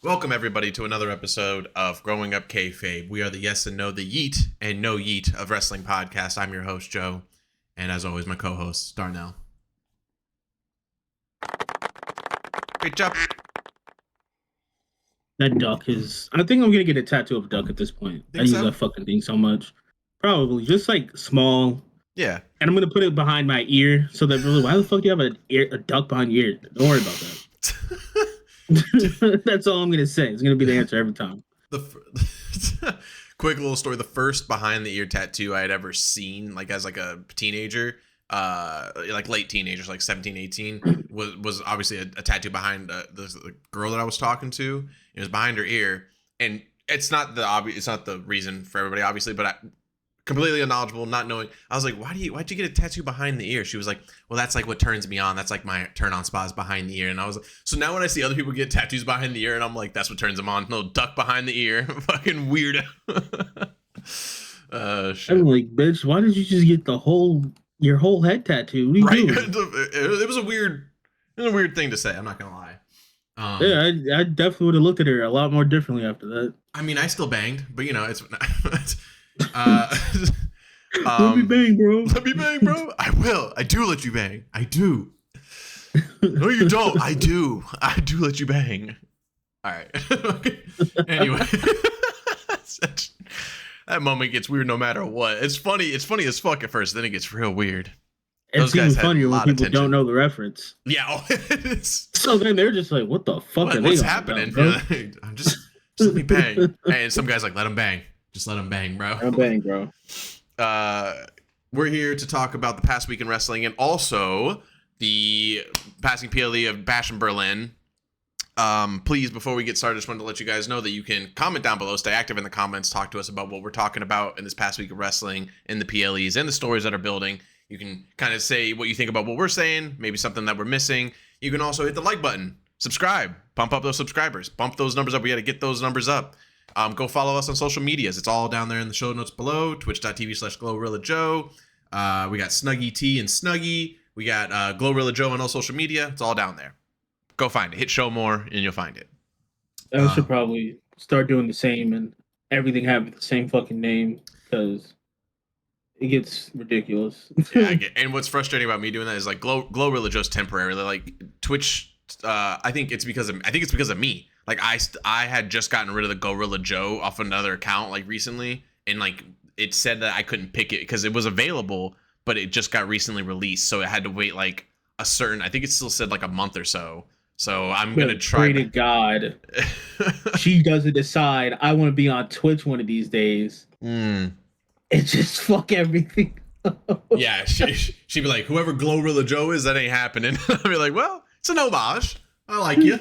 Welcome everybody to another episode of Growing Up Kayfabe. We are the Yes and No, the Yeet and No Yeet of Wrestling Podcast. I'm your host, Joe, and as always, my co-host, Darnell. Great job. That duck is. I think I'm gonna get a tattoo of a duck at this point. I use that fucking thing so much. Probably just like small. Yeah. And I'm gonna put it behind my ear so that really, why the fuck do you have a duck behind your ear? Don't worry about that. That's all I'm gonna say. It's gonna be the answer every time. Quick little story. The first behind the ear tattoo I had ever seen, like as like a teenager, like late teenagers, like 17, 18, was obviously a tattoo behind the girl that I was talking to. It was behind her ear, and it's not the reason for everybody, obviously, but completely unknowledgeable, not knowing. I was like, why'd you get a tattoo behind the ear? She was like, well, that's like what turns me on. That's like my turn on spot is behind the ear. And I was like, so now when I see other people get tattoos behind the ear, and I'm like, that's what turns them on. No, duck behind the ear. Fucking weirdo. Shit. I'm like, bitch, why did you just get your whole head tattoo? What are you doing? It was a weird thing to say. I'm not gonna lie. Yeah, I definitely would have looked at her a lot more differently after that. I mean, I still banged, but you know, it's let me bang, bro. Let me bang, bro. I will. I do let you bang. I do. No, you don't. I do. I do let you bang. All right. Anyway, that moment gets weird no matter what. It's funny. It's funny as fuck at first. Then it gets real weird. It's even funnier when people don't know the reference. Yeah. So then they're just like, what the fuck are what's happening? I'm just let me bang. And some guy's like, let him bang. Just let him bang, bro. Let him bang, bro. We're here to talk about the past week in wrestling and also the passing PLE of Bash in Berlin. Please, before we get started, just wanted to let you guys know that you can comment down below, stay active in the comments, talk to us about what we're talking about in this past week of wrestling, in the PLEs, and the stories that are building. You can kind of say what you think about what we're saying, maybe something that we're missing. You can also hit the like button, subscribe, pump up those subscribers, bump those numbers up. We got to get those numbers up. Go follow us on social medias. It's all down there in the show notes below. Twitch.tv/GlowRillaJoe. We got Snuggy T and Snuggy. We got Glorilla Joe on all social media. It's all down there. Go find it. Hit show more and you'll find it. I should probably start doing the same and everything have the same fucking name because it gets ridiculous. Yeah, and what's frustrating about me doing that is like Glorilla Joe's temporarily. Like Twitch, I think it's because of me. Like I had just gotten rid of the Gorilla Joe off another account like recently, and like it said that I couldn't pick it because it was available, but it just got recently released, so it had to wait like a certain. I think it still said like a month or so. So I'm gonna try. Pray to God, she doesn't decide I want to be on Twitch one of these days. It just fuck everything. Yeah, she'd be like, whoever Glorilla Joe is, that ain't happening. I'd be like, well, it's an homage. I like you.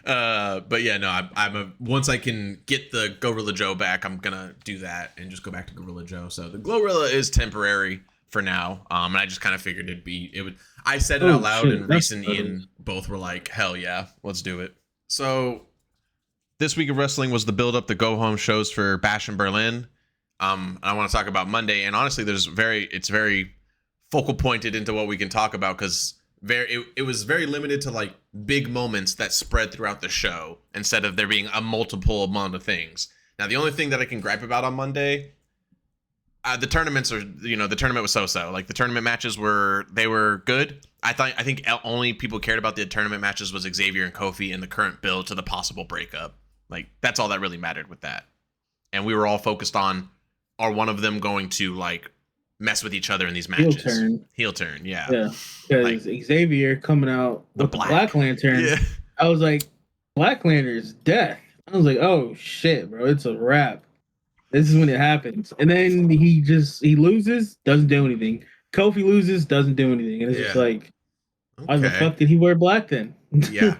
But yeah, no, once I can get the Gorilla Joe back, I'm gonna do that and just go back to Gorilla Joe. So the Glorilla is temporary for now. And I just kind of figured it would. I said it out loud, and Reese and Ian both were like, hell yeah, let's do it. So this week of wrestling was the build up, the go home shows for Bash in Berlin. I want to talk about Monday, and honestly, it's very focal pointed into what we can talk about because it was very limited to like big moments that spread throughout the show instead of there being a multiple amount of things. Now, the only thing that I can gripe about on Monday, the tournament was so-so. Like the tournament matches were good. I think only people cared about the tournament matches was Xavier and Kofi and the current build to the possible breakup. Like that's all that really mattered with that. And we were all focused on, are one of them going to like mess with each other in these matches? Heel turn, yeah. Yeah, because like, Xavier coming out with the Black Lantern, yeah. I was like, Black Lantern's death. I was like, oh shit, bro, it's a wrap. This is when it happens. And then he loses, doesn't do anything. Kofi loses, doesn't do anything. And it's just like, why the fuck did he wear black then? Yeah.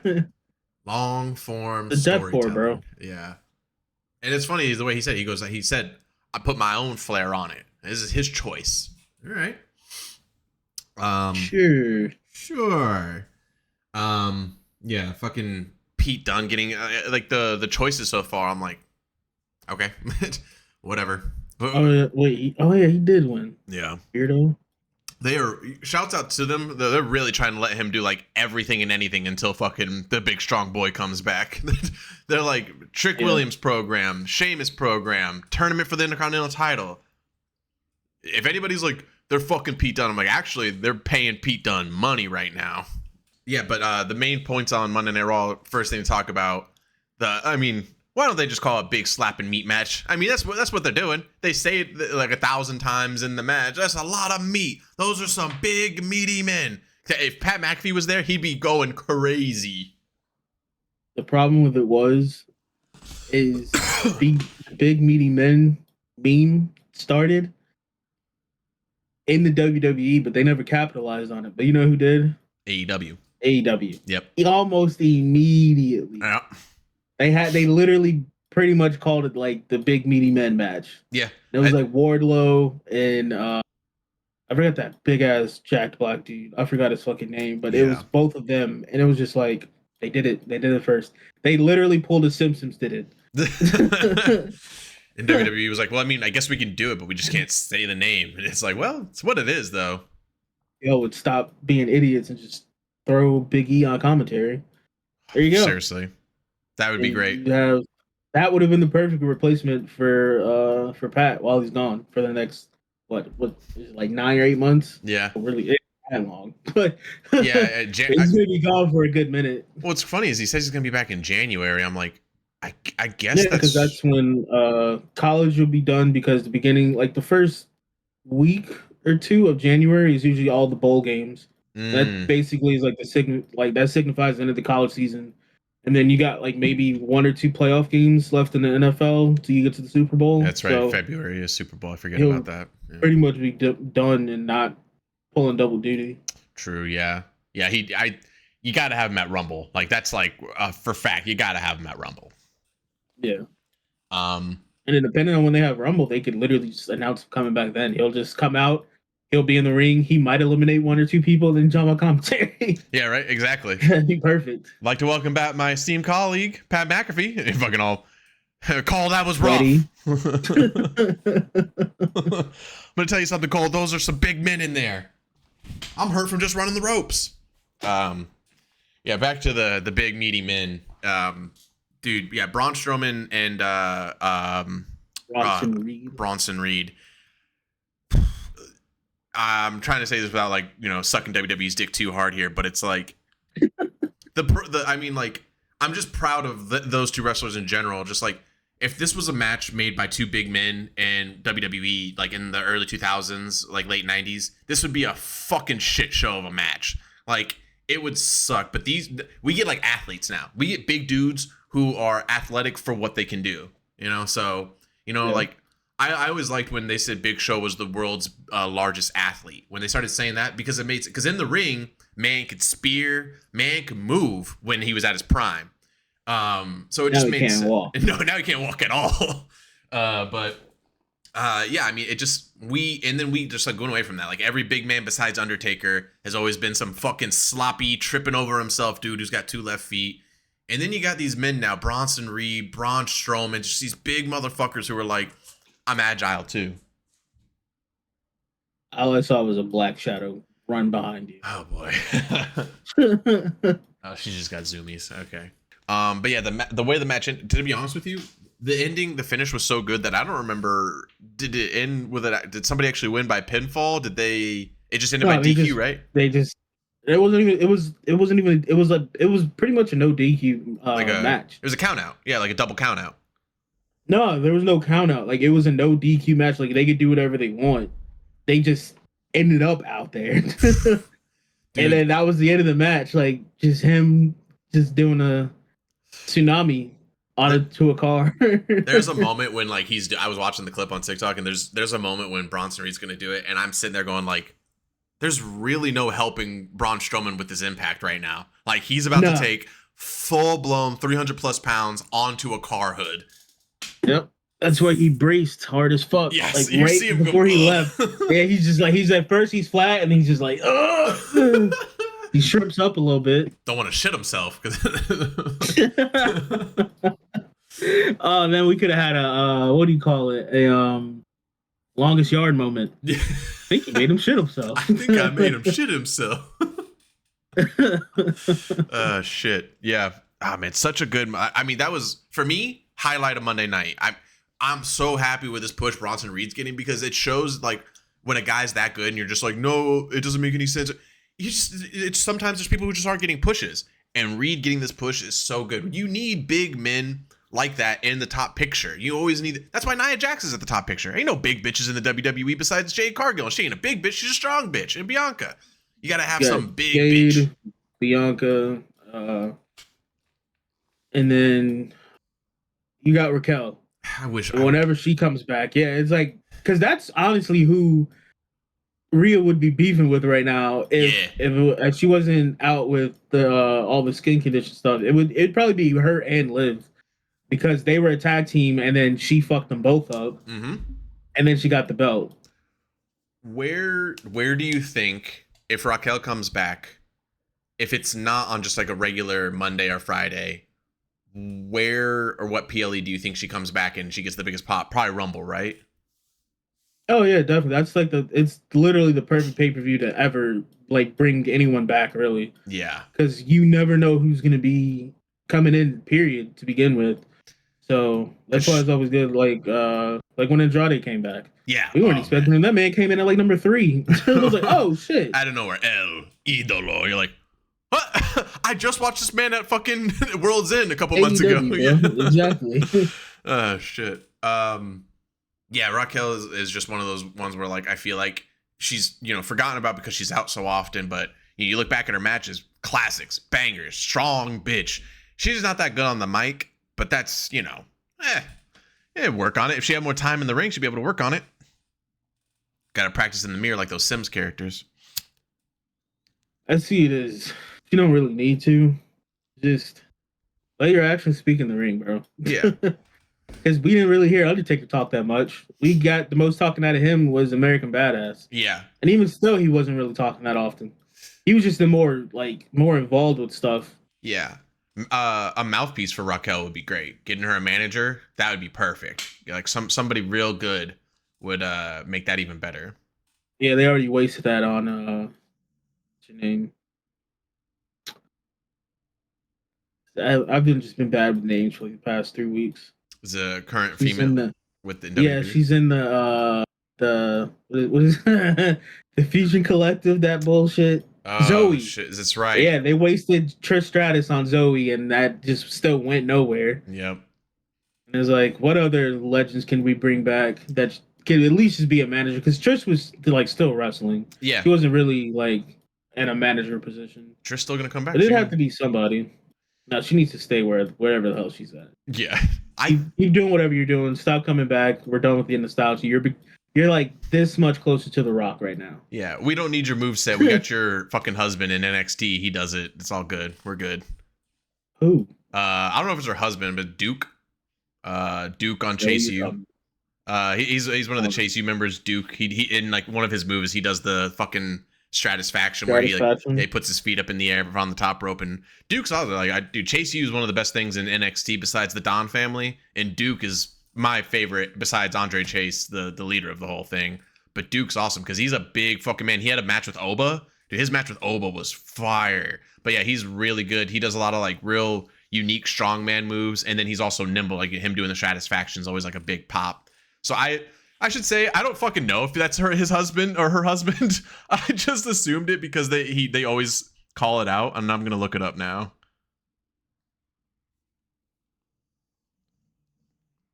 Long form the deathcore, bro. Yeah. And it's funny the way he said, I put my own flair on it. This is his choice. All right. Sure. Yeah, fucking Pete Dunne getting like the choices so far. I'm like, okay, whatever. Oh wait. Oh yeah, he did win. Yeah. Weirdo. They are, shouts out to them. They're really trying to let him do like everything and anything until fucking the big strong boy comes back. They're like Trick Williams program, Sheamus program, tournament for the Intercontinental title. If anybody's like, they're fucking Pete Dunne, I'm like, actually, they're paying Pete Dunne money right now. Yeah, but the main points on Monday Night Raw, first thing to talk about, why don't they just call it a big slap and meat match? I mean, that's what they're doing. They say it like 1,000 times in the match. That's a lot of meat. Those are some big meaty men. If Pat McAfee was there, he'd be going crazy. The problem with it is big meaty men meme started in the WWE, but they never capitalized on it. But you know who did? AEW. Yep. Almost immediately. Yeah. They literally pretty much called it like the big meaty men match. Yeah. It was like Wardlow and I forgot that big ass jacked black dude. I forgot his fucking name, but it was both of them, and it was just like they did it first. They literally pulled the Simpsons did it. And WWE was like, well, I mean, I guess we can do it, but we just can't say the name. And it's like, well, it's what it is, though. Yo, would stop being idiots and just throw Big E on commentary. There you go. Seriously. That would be great. That would have been the perfect replacement for Pat while he's gone for the next what is it, like 9 or 8 months? Yeah, really it's that long, but yeah, he's gonna be gone for a good minute. What's funny is he says he's gonna be back in January. I'm like, I guess because that's when college will be done, because the beginning, like the first week or two of January is usually all the bowl games. That basically is like that signifies the end of the college season. And then you got like maybe 1 or 2 playoff games left in the NFL till you get to the Super Bowl. That's right. So February is Super Bowl. I forget about that. Yeah. Pretty much be done and not pulling double duty. True. Yeah. Yeah. You got to have him at Rumble. Like that's like for fact. You got to have him at Rumble. Yeah. And then depending on when they have Rumble, they could literally just announce him coming back. Then he'll just come out. He'll be in the ring. He might eliminate 1 or 2 people, then jump on commentary. Yeah, right. Exactly. That'd be perfect. Like to welcome back my esteemed colleague, Pat McAfee. And fucking all Cole, that was rough. I'm gonna tell you something, Cole. Those are some big men in there. I'm hurt from just running the ropes. Yeah, back to the big meaty men. Dude, yeah, Braun Strowman and Bronson Reed. I'm trying to say this without sucking WWE's dick too hard here, but it's like I'm just proud of those 2 wrestlers in general. Just like if this was a match made by 2 big men in WWE, like in the early 2000s, like late 90s, this would be a fucking shit show of a match. Like it would suck. But we get like athletes now. We get big dudes who are athletic for what they can do. So like. I always liked when they said Big Show was the world's largest athlete. When they started saying that, because in the ring, man could spear, man could move when he was at his prime. So it just made sense. No, now he can't walk at all. Yeah, I mean, we just like going away from that. Like every big man besides Undertaker has always been some fucking sloppy, tripping over himself dude who's got 2 left feet. And then you got these men now, Bronson Reed, Braun Strowman, just these big motherfuckers who are like, I'm agile too. All I saw was a black shadow run behind you. Oh boy. Oh, she just got zoomies. Okay. But yeah, the way the match ended, to be honest with you, the finish was so good that I don't remember. Did it end with it? Did somebody actually win by pinfall? It just ended by DQ, right? It was pretty much a no DQ match. It was a count out. Yeah, like a double count out. No, there was no count out. Like it was a no DQ match. Like they could do whatever they want. They just ended up out there. And then that was the end of the match. Like just him just doing a tsunami to a car. There's a moment when like I was watching the clip on TikTok, and there's a moment when Bronson Reed's gonna do it, and I'm sitting there going like, there's really no helping Braun Strowman with his impact right now. Like he's about to take full blown 300 plus pounds onto a car hood. Yep. That's why he braced hard as fuck. Yes, like you see him before he left. Yeah, he's at first he's flat, and he's just like, ugh. He shrimps up a little bit. Don't want to shit himself. Oh, then we could have had a what do you call it? Longest yard moment. Yeah. I think he made him shit himself. I think I made him shit himself. Shit. Yeah. Ah, man, such a good. I mean, that was for me highlight of Monday night. I'm so happy with this push Bronson Reed's getting because it shows like when a guy's that good and you're just like, no, it doesn't make any sense. It's sometimes there's people who just aren't getting pushes, and Reed getting this push is so good. You need big men like that in the top picture. You always need. That's why Nia Jax is at the top picture. Ain't no big bitches in the WWE besides Jade Cargill. She ain't a big bitch. She's a strong bitch. And Bianca, you gotta have some big Jade, bitch. Bianca, and then you got Raquel. I wish whenever she comes back, yeah, it's like because that's honestly who Rhea would be beefing with right now if she wasn't out with the all the skin condition stuff. It'd probably be her and Liv because they were a tag team and then she fucked them both up, and then she got the belt. Where do you think if Raquel comes back, if it's not on just like a regular Monday or Friday? Where or what PLE do you think she comes back and she gets the biggest pop? Probably Rumble, right? Oh yeah, definitely. That's like it's literally the perfect pay-per-view to ever like bring anyone back, really. Yeah. Because you never know who's gonna be coming in, period, to begin with. So that's why it's always good. Like when Andrade came back. Yeah. We weren't expecting him. That man came in at like number 3. It was like, oh shit. Out of nowhere. El Idolo. You're like, what? I just watched this man at fucking World's End a couple months ago. Yeah, exactly. Shit. Yeah, Raquel is just one of those ones where like I feel like she's forgotten about because she's out so often. But you look back at her matches, classics, bangers, strong bitch. She's just not that good on the mic, but that's work on it. If she had more time in the ring, she'd be able to work on it. Got to practice in the mirror like those Sims characters. I see it as you don't really need to. Just let your actions speak in the ring, bro. Yeah. Because we didn't really hear Undertaker talk that much. We got the most talking out of him was American Badass. Yeah. And even still, he wasn't really talking that often. He was just more involved with stuff. Yeah. A mouthpiece for Raquel would be great. Getting her a manager, that would be perfect. Like somebody real good would make that even better. Yeah, they already wasted that on what's your name? I've been bad with names for the past 3 weeks. Is a current female with the WWE? Yeah, she's in the what is the Fusion Collective, that bullshit. Oh, Zoe. Shit, that's right. Yeah, they wasted Trish Stratus on Zoe, and that just still went nowhere. Yep. And it's like, what other legends can we bring back that can at least just be a manager? Because Trish was like still wrestling. Yeah. She wasn't really like in a manager position. Trish still gonna come back. But it'd have to be somebody. No, she needs to stay wherever the hell she's at. Yeah. Keep doing whatever you're doing. Stop coming back. We're done with the nostalgia. You're like this much closer to The Rock right now. Yeah, we don't need your moveset. We got your fucking husband in NXT. He does it. It's all good. We're good. Who? I don't know if it's her husband, but Duke. Duke on Chase U. He's one of the Chase U members. Duke. He in like one of his moves, he does the fucking Stratisfaction where he puts his feet up in the air on the top rope, and Duke's also like, Chase U is one of the best things in NXT besides the Don family, and Duke is my favorite besides Andre Chase, the leader of the whole thing. But Duke's awesome because he's a big fucking man. He had a match with Oba. Dude, his match with Oba was fire. But yeah, he's really good. He does a lot of like real unique strongman moves, and then he's also nimble. Like him doing the Stratisfaction is always like a big pop. So I should say I don't fucking know if that's his husband or her husband. I just assumed it because they always call it out, and I'm gonna look it up now.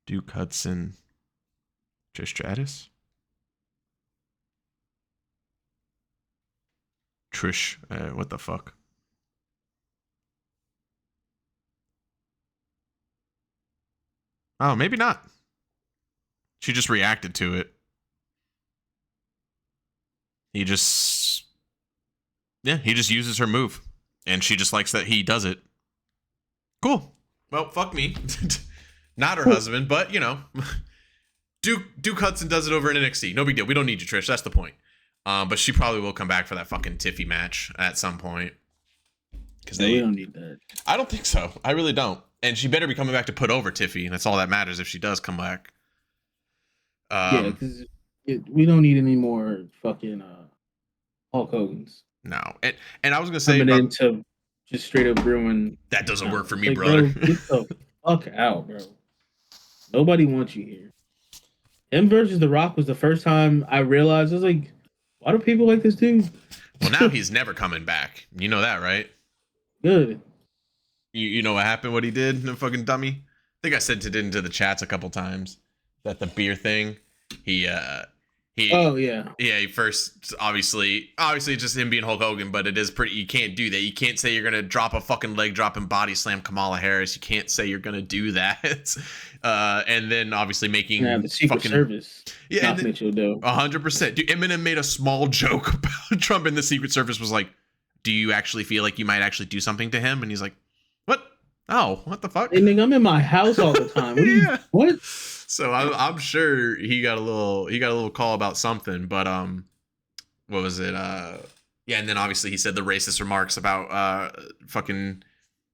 Duke Hudson, Trish Stratus, Trish. What the fuck? Oh, maybe not. She just reacted to it. He just uses her move, and she just likes that he does it. Cool. Well, fuck me. Not her husband, but Duke Hudson does it over in NXT. No big deal. We don't need you, Trish. That's the point. But she probably will come back for that fucking Tiffy match at some point. Because they don't need that. I don't think so. I really don't. And she better be coming back to put over Tiffy. That's all that matters if she does come back. Yeah, because We don't need any more fucking Hulk Hogan's. No, and I was gonna say coming into just straight up brewing. That doesn't work for me, like, brother. Bro, get the fuck out, bro. Nobody wants you here. Him versus The Rock was the first time I realized. I was like, why do people like this dude? Well, now he's never coming back. You know that, right? Good. You know what happened? What he did? No fucking dummy. I think I sent it into the chats a couple times. That the beer thing. He oh yeah. Yeah, he first obviously just him being Hulk Hogan, but it is pretty, you can't do that. You can't say you're gonna drop a fucking leg drop and body slam Kamala Harris. You can't say you're gonna do that. And then obviously making the Secret Service. Yeah, 100%. Dude, Eminem made a small joke about Trump, and the Secret Service was like, do you actually feel like you might actually do something to him? And he's like, what? Oh, what the fuck? Hey, nigga, I'm in my house all the time. What? So I'm sure he got a little call about something, but what was it? Yeah, and then obviously he said the racist remarks about fucking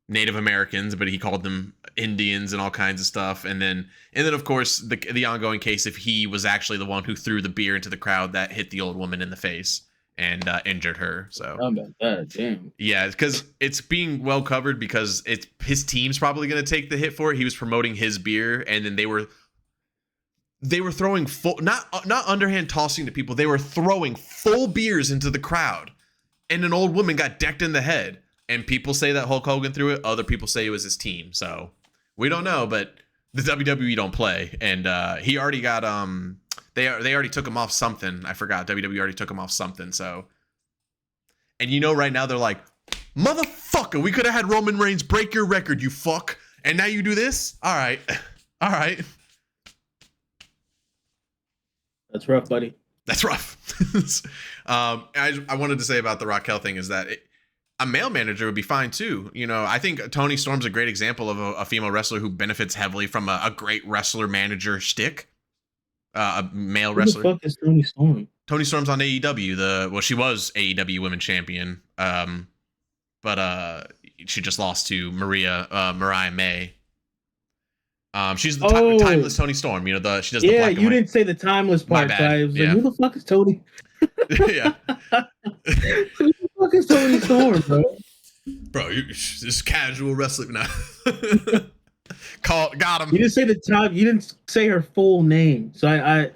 Native Americans, but he called them Indians and all kinds of stuff. And then of course the ongoing case if he was actually the one who threw the beer into the crowd that hit the old woman in the face and injured her. So how about that? Damn. Yeah, because it's being well covered because it's his team's probably going to take the hit for it. He was promoting his beer, and then they were throwing full, not underhand tossing to people. They were throwing full beers into the crowd, and an old woman got decked in the head. And people say that Hulk Hogan threw it. Other people say it was his team. So we don't know, but the WWE don't play, and he already got they already took him off something. I forgot. WWE already took him off something. So, and you know, right now they're like, motherfucker, we could have had Roman Reigns break your record, you fuck, and now you do this. All right. That's rough, buddy. That's rough. I wanted to say about the Raquel thing is that a male manager would be fine too. You know, I think Toni Storm's a great example of a female wrestler who benefits heavily from a great wrestler manager shtick. A male wrestler. Who the fuck is Toni Storm? Toni Storm's on AEW. She was AEW Women's Champion. But she just lost to Mariah May. She's the timeless Toni Storm. You know, she does the black and white. Didn't say the timeless part. So I was like, who the fuck is Toni? Yeah. Who the fuck is Toni Storm, bro? Bro, this casual wrestling now. Got him. You didn't say the time. You didn't say her full name, so I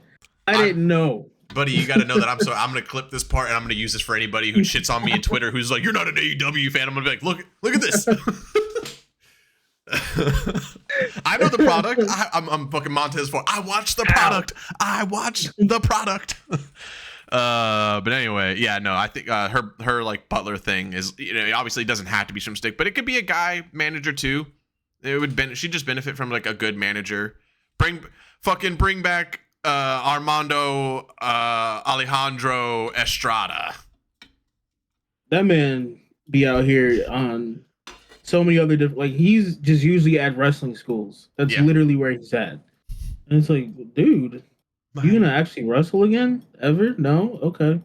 didn't know. Buddy, you got to know that I'm going to clip this part and I'm going to use this for anybody who shits on me on Twitter who's like, you're not an AEW fan. I'm going to be like, look at this. I know the product. I'm fucking Montez Ford. I watched the product. But anyway, yeah, no, I think her like butler thing is, you know, obviously it doesn't have to be some stick, but it could be a guy manager too. She'd just benefit from like a good manager. Bring back Armando Alejandro Estrada. That man be out here on so many other different, like, he's just usually at wrestling schools. That's literally where he's at. And it's like, dude, you gonna actually wrestle again? Ever? No? Okay.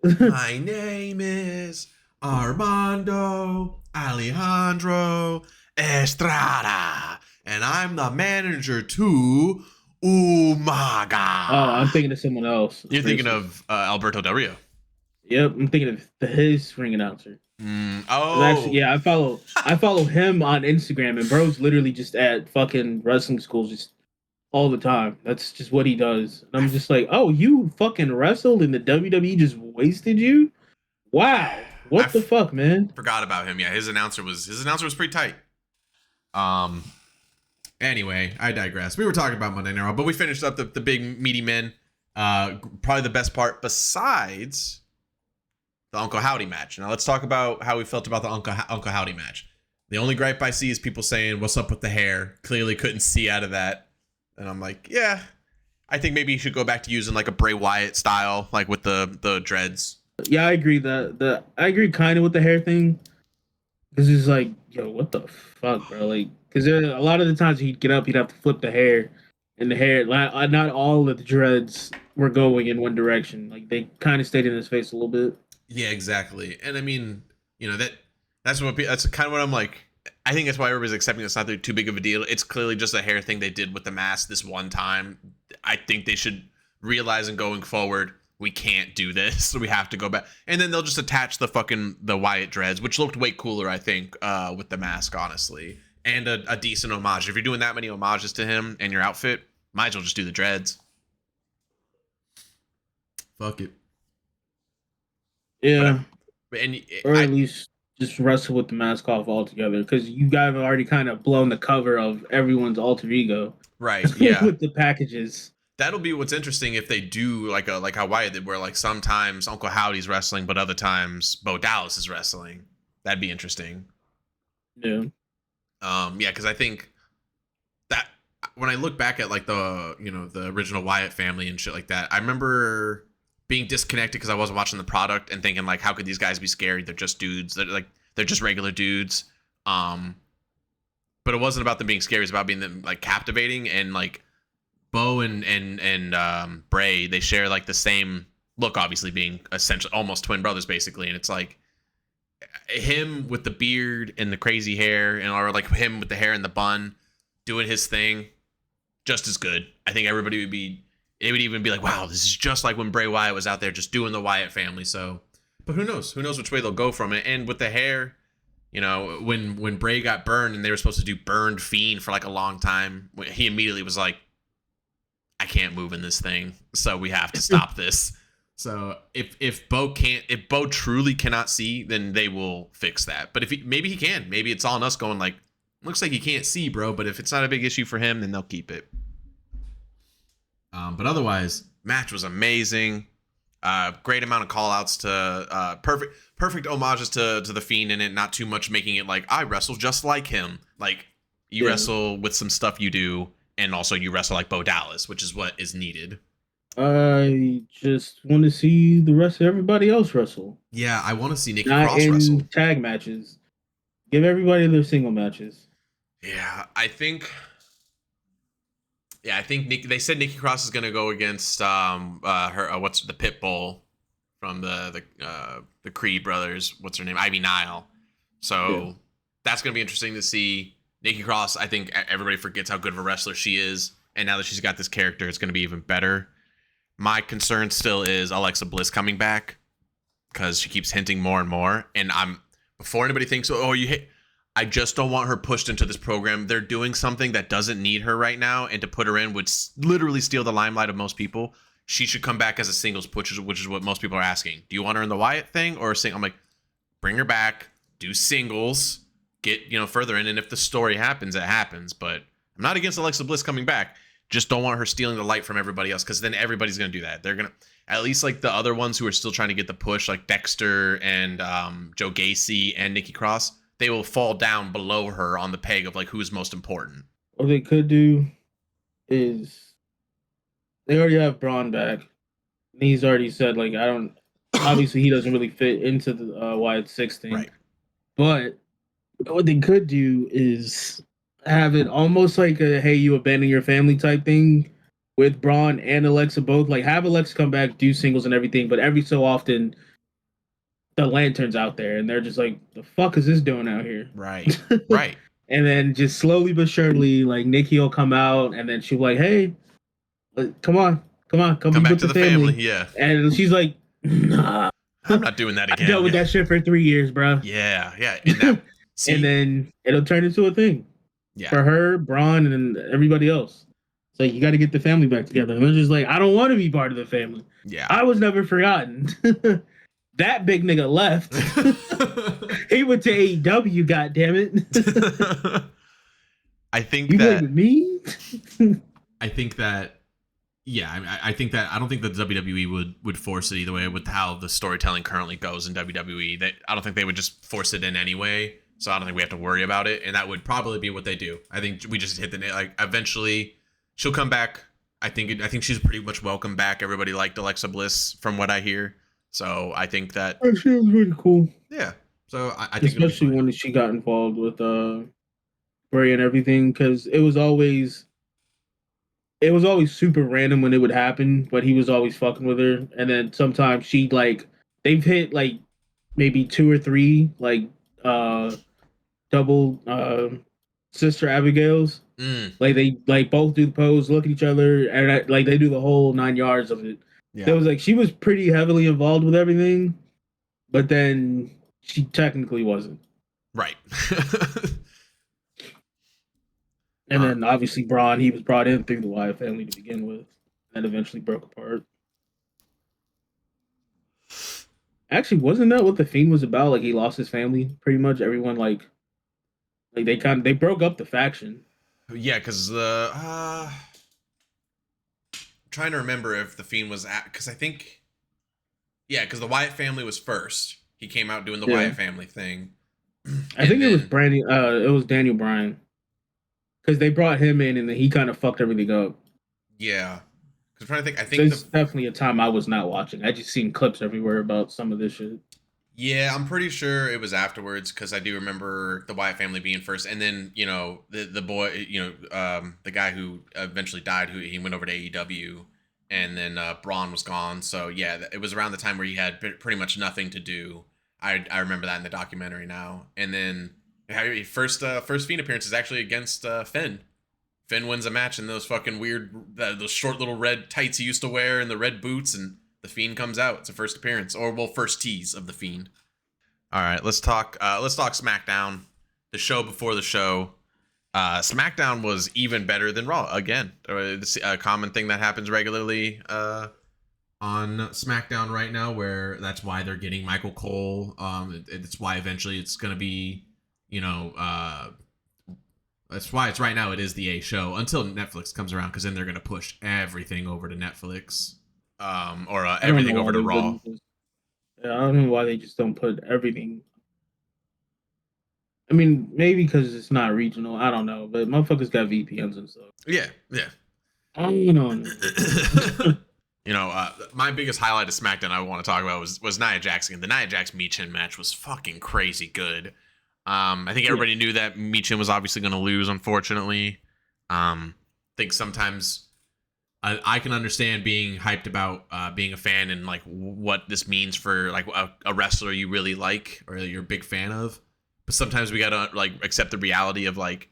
My name is Armando Alejandro Estrada, and I'm the manager to Umaga. Oh, I'm thinking of someone else. You're thinking of Alberto Del Rio. Yep, I'm thinking of his ring announcer. Actually, yeah, I follow him on Instagram, and bro's literally just at fucking wrestling schools just all the time. That's just what he does. And I'm just like, oh, you fucking wrestled and the WWE just wasted you? Wow. What the fuck, man? Forgot about him. Yeah, his announcer was pretty tight. Anyway, I digress. We were talking about Monday Night Raw, but we finished up the big meaty men. Probably the best part besides the Uncle Howdy match. Now let's talk about how we felt about the Uncle Howdy match. The only gripe I see is people saying, "What's up with the hair?" Clearly couldn't see out of that, and I'm like, yeah, I think maybe you should go back to using like a Bray Wyatt style, like with the dreads. Yeah, I agree. I agree kind of with the hair thing, because it's like, yo, what the fuck, bro? Like, because a lot of the times he'd get up, he'd have to flip the hair, and the hair, not all of the dreads were going in one direction. Like, they kind of stayed in his face a little bit. Yeah, exactly. And I mean, you know, that's kind of what I'm like. I think that's why everybody's accepting it's not too big of a deal. It's clearly just a hair thing they did with the mask this one time. I think they should realizing going forward, we can't do this, so we have to go back. And then they'll just attach the Wyatt dreads, which looked way cooler, I think, with the mask, honestly. And a decent homage. If you're doing that many homages to him and your outfit, might as well just do the dreads. Fuck it. Yeah. Or at least just wrestle with the mask off altogether, because you guys have already kind of blown the cover of everyone's alter ego. Right, yeah. With the packages. That'll be what's interesting if they do like how Wyatt did, where like sometimes Uncle Howdy's wrestling, but other times Bo Dallas is wrestling. That'd be interesting. Yeah. Yeah, because I think that when I look back at like the original Wyatt family and shit like that, I remember being disconnected because I wasn't watching the product and thinking like, how could these guys be scary? They're just dudes. They're just regular dudes. But it wasn't about them being scary. It's about being them like captivating. And like Bo and Bray, they share like the same look, obviously being essentially almost twin brothers basically. And it's like him with the beard and the crazy hair, and or like him with the hair and the bun doing his thing, just as good. I think everybody would be. It would even be like, wow, this is just like when Bray Wyatt was out there just doing the Wyatt family. So, but who knows? Who knows which way they'll go from it? And with the hair, when Bray got burned and they were supposed to do Burned Fiend for like a long time, he immediately was like, I can't move in this thing, so we have to stop this. So if Bo truly cannot see, then they will fix that. But maybe he can. Maybe it's on us going like, looks like he can't see, bro. But if it's not a big issue for him, then they'll keep it. But otherwise, match was amazing. Great amount of call outs to perfect homages to the Fiend in it. Not too much making it like I wrestle just like him. Like you wrestle with some stuff you do, and also you wrestle like Bo Dallas, which is what is needed. I just want to see the rest of everybody else wrestle. Yeah, I want to see Nikki Cross wrestle. Tag matches. Give everybody their single matches. Yeah, I think they said Nikki Cross is gonna go against her what's the Pitbull from the Creed brothers. What's her name? Ivy Nile. So that's gonna be interesting to see. Nikki Cross, I think everybody forgets how good of a wrestler she is, and now that she's got this character, it's gonna be even better. My concern still is Alexa Bliss coming back because she keeps hinting more and more. And before anybody thinks, I just don't want her pushed into this program. They're doing something that doesn't need her right now, and to put her in would literally steal the limelight of most people. She should come back as a singles push, which is what most people are asking. Do you want her in the Wyatt thing or a single? I'm like, bring her back, do singles, get further in, and if the story happens, it happens. But I'm not against Alexa Bliss coming back. Just don't want her stealing the light from everybody else, because then everybody's going to do that. They're going to, at least like the other ones who are still trying to get the push, like Dexter and Joe Gacy and Nikki Cross, they will fall down below her on the peg of like who's most important. What they could do is they already have Braun back. And he's already said like obviously he doesn't really fit into the Wyatt 6 thing. Right. But what they could do is have it almost like a hey, you abandon your family type thing with Braun and Alexa both. Like have Alexa come back, do singles and everything, but every so often the Lantern's out there and they're just like, the fuck is this doing out here? Right. Right. And then just slowly but surely, like Nikki will come out and then she'll be like, hey, come back to the family. Yeah. And she's like, nah, I'm not doing that again. I dealt with that shit for 3 years, bro. Yeah. And then it'll turn into a thing. Yeah. For her, Braun, and everybody else. So you got to get the family back together. And they're just like, I don't want to be part of the family. Yeah. I was never forgotten. That big nigga left. He went to AEW, goddammit. I think you that me. I think that I think that I don't think that WWE would force it either way with how the storytelling currently goes in WWE. I don't think they would just force it in anyway. So I don't think we have to worry about it, and that would probably be what they do. I think we just hit the nail. Like eventually, she'll come back. I think she's pretty much welcome back. Everybody liked Alexa Bliss from what I hear. So I think that she was really cool. Yeah. So I think especially when she got involved with Bray and everything, because it was always super random when it would happen, but he was always fucking with her. And then sometimes she they've hit like maybe 2 or 3 like double Sister Abigail's Like they both do the pose, look at each other, and like they do the whole 9 yards of it. Yeah. So it was like she was pretty heavily involved with everything, but then she technically wasn't. Right. And then obviously Braun, he was brought in through the Wyatt family to begin with, and eventually broke apart. Actually, wasn't that what the Fiend was about? Like he lost his family, pretty much. Everyone like they broke up the faction. Yeah, because trying to remember if the Fiend was at, because I think, yeah, because the Wyatt family was first. He came out doing the Wyatt family thing. I think it was it was Daniel Bryan, because they brought him in and then he kind of fucked everything up. Yeah, because I'm trying to think. I think so it's definitely a time I was not watching. I just seen clips everywhere about some of this shit. Yeah, I'm pretty sure it was afterwards, because I do remember the Wyatt family being first, and then the boy, the guy who eventually died, he went over to AEW, and then Braun was gone. So yeah, it was around the time where he had pretty much nothing to do. I remember that in the documentary now. And then first Fiend appearance is actually against Finn. Finn wins a match in those fucking weird, those short little red tights he used to wear and the red boots, and the Fiend comes out. It's a first appearance, or first tease of the Fiend. All right, let's talk SmackDown, the show before the show. SmackDown was even better than Raw. Again, it's a common thing that happens regularly on SmackDown right now, where that's why they're getting Michael Cole. It's why eventually it's going to be, that's why it's right now it is the A show until Netflix comes around, because then they're going to push everything over to Netflix, or everything over to Raw. Yeah, I don't know why they just don't put everything. I mean, maybe because it's not regional. I don't know, but motherfuckers got VPNs and stuff. Yeah. I don't know. My biggest highlight of SmackDown I want to talk about was Nia Jax. The Nia Jax Michin match was fucking crazy good. I think everybody knew that Michin was obviously going to lose, unfortunately. I think sometimes I can understand being hyped about being a fan and like what this means for like a wrestler you really like or you're a big fan of. But sometimes we gotta like accept the reality of like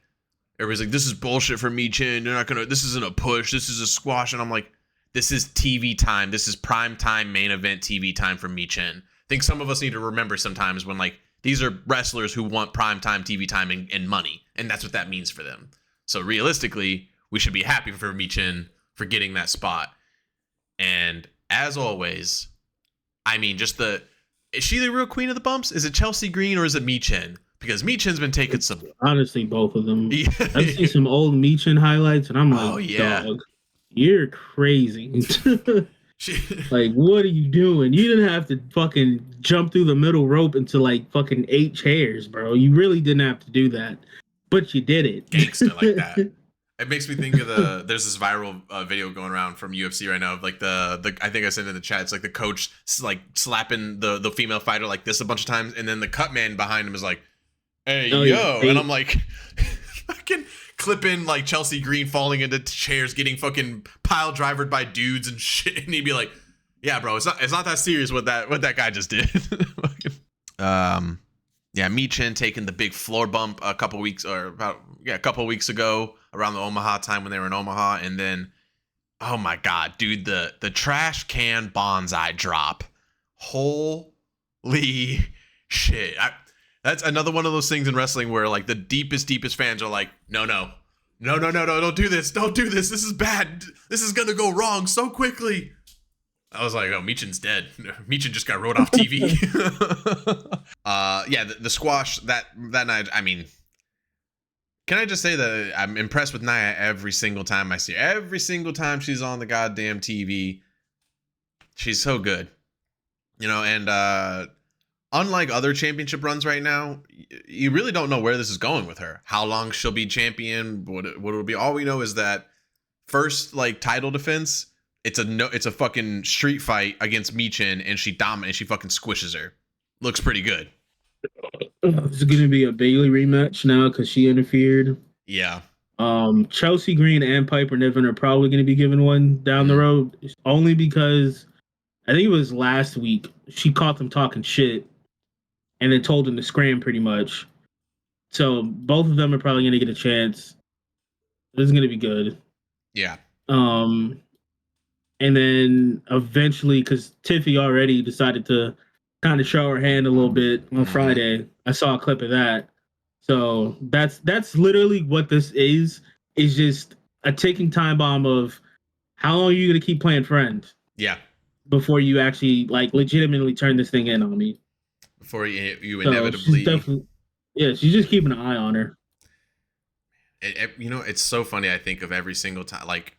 everybody's like, this is bullshit for Michin. They're not gonna. This isn't a push. This is a squash. And I'm like, this is TV time. This is prime time main event TV time for Michin. I think some of us need to remember sometimes when like these are wrestlers who want prime time TV time and money, and that's what that means for them. So realistically, we should be happy for Michin for getting that spot. And as always, I mean, is she the real queen of the bumps? Is it Chelsea Green or is it Michin? Because Michin's been taking some. Honestly, both of them. Yeah. I've seen some old Michin highlights, and I'm like, oh yeah, dog, you're crazy. Like, what are you doing? You didn't have to fucking jump through the middle rope into like fucking 8 chairs, bro. You really didn't have to do that, but you did it. Gangsta like that. It makes me think of there's this viral video going around from UFC right now of like the I think I sent in the chat. It's like the coach like slapping the female fighter like this a bunch of times, and then the cut man behind him is like, hey, yo. Yeah. And I'm like, fucking clipping like Chelsea Green falling into chairs, getting fucking pile drivered by dudes and shit. And he'd be like, yeah, bro, it's not that serious what that guy just did. Yeah, Michin taking the big floor bump a couple weeks ago around the Omaha time when they were in Omaha. And then, oh my God, dude, the trash can bonsai drop. Holy shit. That's another one of those things in wrestling where like the deepest fans are like, no, don't do this. Don't do this. This is bad. This is going to go wrong so quickly. I was like, oh, Michin's dead. Michin just got wrote off TV. Yeah, the squash that night. I mean, can I just say that I'm impressed with Nia every single time I see her. Every single time she's on the goddamn TV, she's so good. And unlike other championship runs right now, you really don't know where this is going with her. How long she'll be champion, what it'll be. All we know is that first like title defense, it's a fucking street fight against Michin, and she dominates. She fucking squishes her. Looks pretty good. It's going to be a Bayley rematch now because she interfered. Yeah. Chelsea Green and Piper Niven are probably going to be given one down the road, only because I think it was last week she caught them talking shit and then told them to scram pretty much. So both of them are probably going to get a chance. This is gonna be good. Yeah. And then eventually, because Tiffy already decided to kind of show her hand a little bit on Friday. I saw a clip of that. So that's literally what this is just a ticking time bomb of how long are you gonna keep playing friend? Yeah. Before you actually like legitimately turn this thing in on me. Before you inevitably. She's definitely, she's just keeping an eye on her. You know, it's so funny. I think of every single time. Like,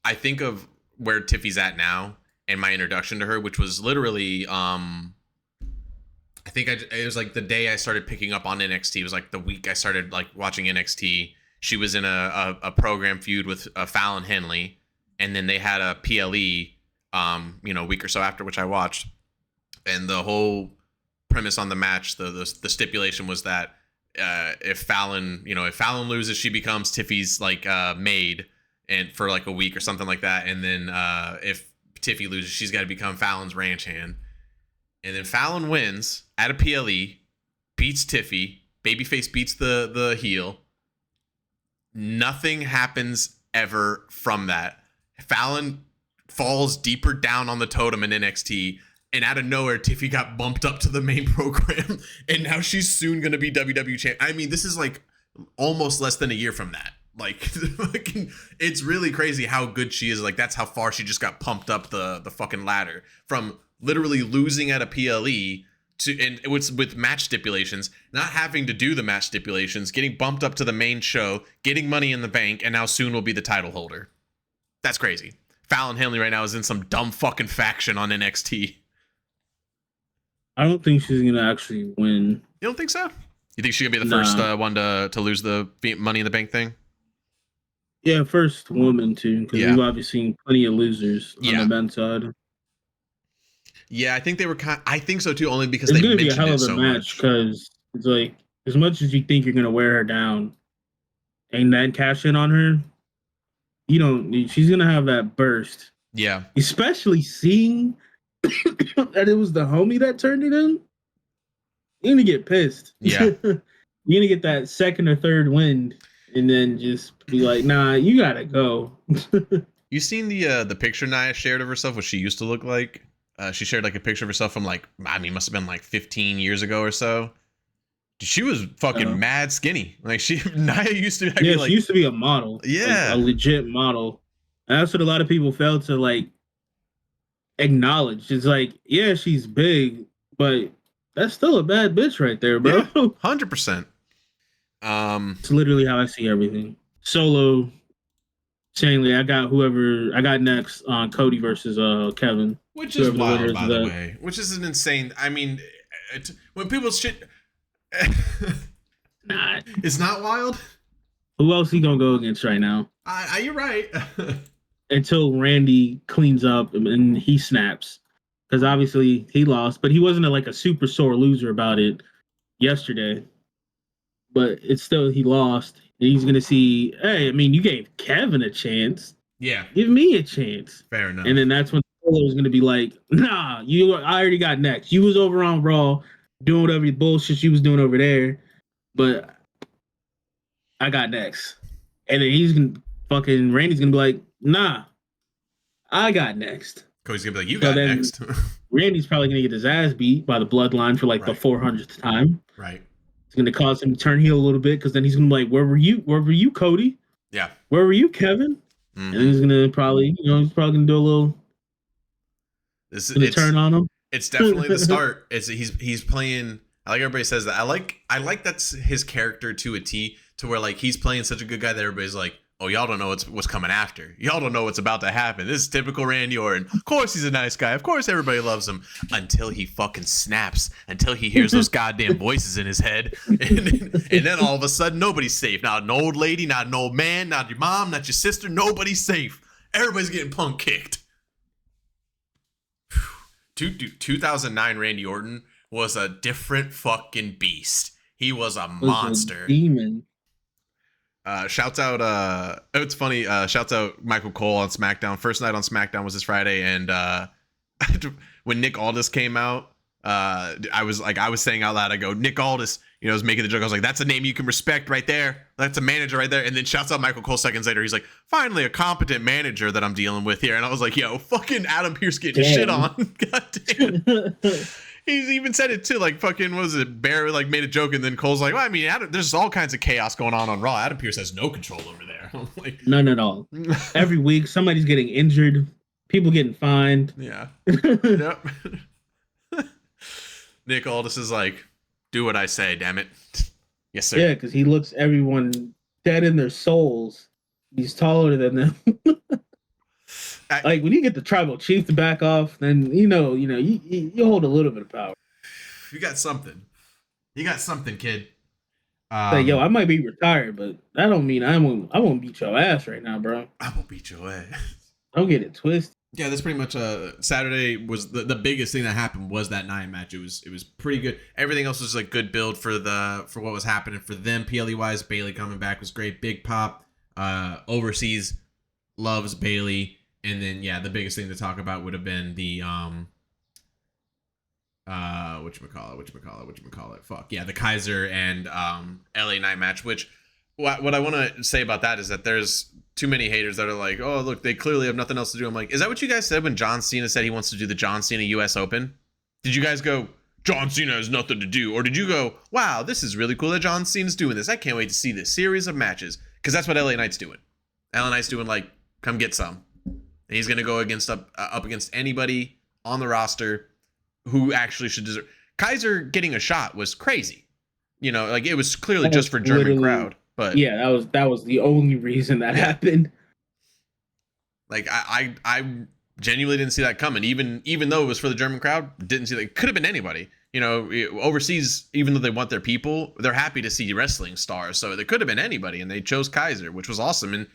I think of where Tiffy's at now and my introduction to her, which was literally, I think it was like the day I started picking up on NXT. It was like the week I started like watching NXT. She was in a program feud with Fallon Henley, and then they had a PLE, you know, a week or so after, which I watched. And the whole premise on the match, the stipulation was that if Fallon loses, she becomes Tiffy's like maid, and for like a week or something like that. And then if Tiffy loses, she's got to become Fallon's ranch hand. And then Fallon wins at a PLE, beats Tiffy. Babyface beats the heel. Nothing happens ever from that. Fallon falls deeper down on the totem in NXT, and out of nowhere, Tiffy got bumped up to the main program, and now she's soon going to be WWE champ. I mean, this is like almost less than a year from that. Like, it's really crazy how good she is. Like, that's how far she just got pumped up the fucking ladder from literally losing at a PLE to, and it was with match stipulations, not having to do the match stipulations, getting bumped up to the main show, getting Money in the Bank, and now soon will be the title holder. That's crazy. Fallon Henley right now is in some dumb fucking faction on NXT. I don't think she's gonna actually win. You don't think so? You think she's gonna be the first one to lose the Money in the Bank thing? Yeah, first woman too, because we've obviously seen plenty of losers on the men's side. Yeah, I think they were I think so too, only because it's they gonna be a hell of a so match. Because it's like, as much as you think you're gonna wear her down, and then cash in on her, you don't. She's gonna have that burst. Yeah, especially seeing that it was the homie that turned it in. You're gonna get pissed. Yeah, you're gonna get that second or third wind, and then just be like, "Nah, you gotta go." You seen the picture Nia shared of herself? What she used to look like? She shared like a picture of herself from like, I mean, must have been like 15 years ago or so. She was fucking mad skinny. Like Nia used to. She used to be a model. Yeah, like a legit model. And that's what a lot of people failed to like acknowledge. It's like, yeah, she's big, but that's still a bad bitch right there, bro. 100%. It's literally how I see everything. Solo, saying I got next on Cody versus Kevin, which is wild, by the way. Which is an insane. I mean, when people shit, it's not wild. Who else he gonna go against right now? You're right. Until Randy cleans up and he snaps, because obviously he lost, but he wasn't like a super sore loser about it yesterday. But it's still, he lost. And he's gonna see. Hey, I mean, you gave Kevin a chance. Yeah, give me a chance. Fair enough. And then that's when Solo's gonna be like, "Nah, I already got next. You was over on Raw doing whatever bullshit you was doing over there, but I got next." And then Randy's gonna be like, "Nah, I got next." Cody's gonna be like, "You got next." Randy's probably gonna get his ass beat by the Bloodline for like the 400th time. Right. It's gonna cause him to turn heel a little bit, because then he's gonna be like, "Where were you? Where were you, Cody? Yeah. Where were you, Kevin?" Mm-hmm. And he's gonna probably, gonna do a little. Turn on him. It's definitely the start. He's playing. I like everybody says that. I like that's his character to a T, to where like he's playing such a good guy that everybody's like, "Oh, y'all don't know what's coming after. Y'all don't know what's about to happen. This is typical Randy Orton. Of course he's a nice guy. Of course everybody loves him, until he fucking snaps, until he hears those goddamn voices in his head, and then all of a sudden nobody's safe. Not an old lady, not an old man, not your mom, not your sister. Nobody's safe. Everybody's getting punk kicked." 2009 Randy Orton was a different fucking beast. He was a monster. A demon. Shouts out it's funny, shouts out Michael Cole on SmackDown. First night on SmackDown was this Friday, and when Nick Aldis came out, I was saying out loud, I go, Nick Aldis, was making the joke. I was like, that's a name you can respect right there. That's a manager right there. And then shouts out Michael Cole seconds later. He's like, finally a competent manager that I'm dealing with here. And I was like, yo, fucking Adam Pearce getting shit on. God damn. He's even said it too. Like, fucking, what was it? Bear like made a joke, and then Cole's like, well, I mean, there's all kinds of chaos going on Raw. Adam Pearce has no control over there. I'm like, none at all. Every week, somebody's getting injured. People getting fined. Yeah. Yep. Nick Aldis is like, do what I say, damn it. Yes, sir. Yeah, because he looks everyone dead in their souls. He's taller than them. Like when you get the tribal chief to back off, then you hold a little bit of power. You got something. You got something, kid. Like, yo, I might be retired, but that don't mean I won't beat your ass right now, bro. I won't beat your ass. Don't get it twisted. Yeah, that's pretty much Saturday was the biggest thing that happened was that 9 match. It was pretty good. Everything else was like good build for what was happening for them. PLE wise, Bailey coming back was great. Big pop. Overseas loves Bailey. And then yeah, the biggest thing to talk about would have been the whatchamacallit. Fuck. Yeah, the Kaiser and LA Knight match, which what I want to say about that is that there's too many haters that are like, oh, look, they clearly have nothing else to do. I'm like, is that what you guys said when John Cena said he wants to do the John Cena US Open? Did you guys go, John Cena has nothing to do? Or did you go, wow, this is really cool that John Cena's doing this. I can't wait to see this series of matches. Because that's what LA Knight's doing. LA Knight's doing like, come get some. And he's going to go up against anybody on the roster who actually should deserve. Kaiser getting a shot was crazy. You know, like it was clearly just for German crowd. But yeah, that was the only reason that happened. Like I genuinely didn't see that coming. Even though it was for the German crowd, didn't see that. It could have been anybody. You know, overseas, even though they want their people, they're happy to see wrestling stars. So it could have been anybody, and they chose Kaiser, which was awesome. And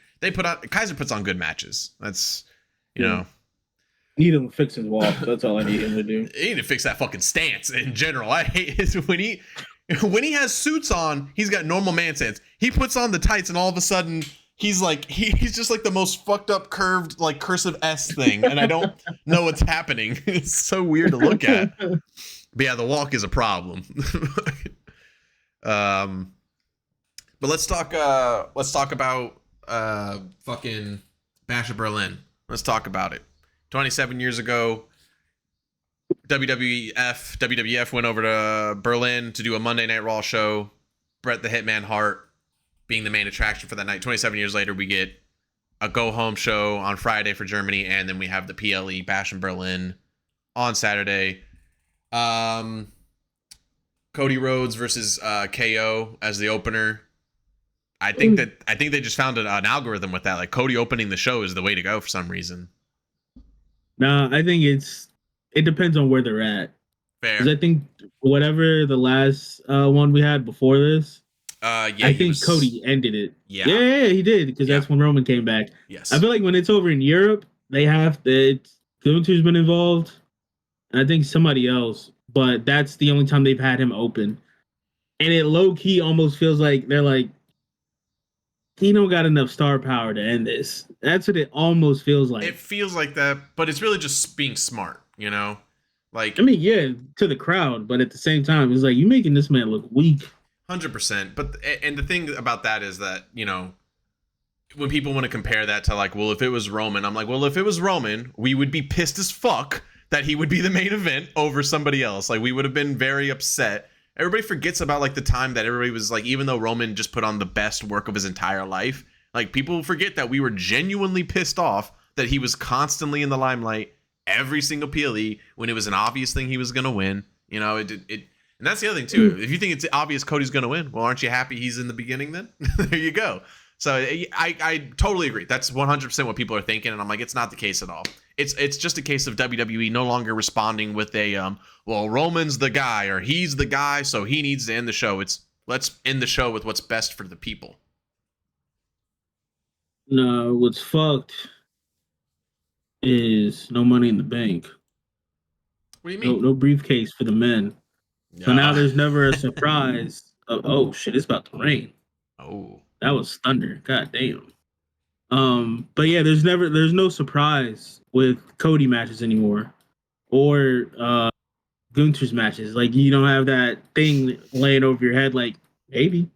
Kaiser puts on good matches. That's Need him to fix his walk. That's all I need him to do. He need to fix that fucking stance in general. I hate it when he has suits on, he's got normal man stance. He puts on the tights and all of a sudden he's like he's just like the most fucked up curved like cursive S thing, and I don't know what's happening. It's so weird to look at. But yeah, the walk is a problem. But let's talk about fucking Bash of Berlin. Let's talk about it. 27 years ago, WWF went over to Berlin to do a Monday Night Raw show. Bret the Hitman Hart being the main attraction for that night. 27 years later, we get a go-home show on Friday for Germany, and then we have the PLE Bash in Berlin on Saturday. Cody Rhodes versus KO as the opener. I think they just found an algorithm with that. Like Cody opening the show is the way to go for some reason. Nah, I think it depends on where they're at. Fair. Because I think whatever the last one we had before this, I think Cody ended it. Yeah, he did, because that's when Roman came back. Yes. I feel like when it's over in Europe, they have to. Gunther's been involved, and I think somebody else, but that's the only time they've had him open. And it low key almost feels like they're like, he don't got enough star power to end this. That's what it almost feels like. It feels like that, but it's really just being smart, you know? Like, I mean, yeah, to the crowd, but at the same time, it's like, you making this man look weak. 100%. But, and the thing about that is that, you know, when people want to compare that to like, well, if it was Roman, I'm like, well, if it was Roman, we would be pissed as fuck that he would be the main event over somebody else. Like, we would have been very upset. Everybody forgets about like the time that everybody was like, even though Roman just put on the best work of his entire life, like people forget that we were genuinely pissed off that he was constantly in the limelight every single PLE when it was an obvious thing he was going to win. You know, and that's the other thing too. If you think it's obvious Cody's going to win, well, aren't you happy he's in the beginning then? There you go. So I totally agree. That's 100% what people are thinking. And I'm like, it's not the case at all. It's just a case of WWE no longer responding with a, well, Roman's the guy or he's the guy, so he needs to end the show. It's let's end the show with what's best for the people. No, what's fucked is no money in the bank. What do you mean? No briefcase for the men. No. So now there's never a surprise of, oh shit, it's about to rain. Oh. That was thunder. God damn. But yeah, there's no surprise with Cody matches anymore, or Gunther's matches. Like, you don't have that thing laying over your head. Like maybe.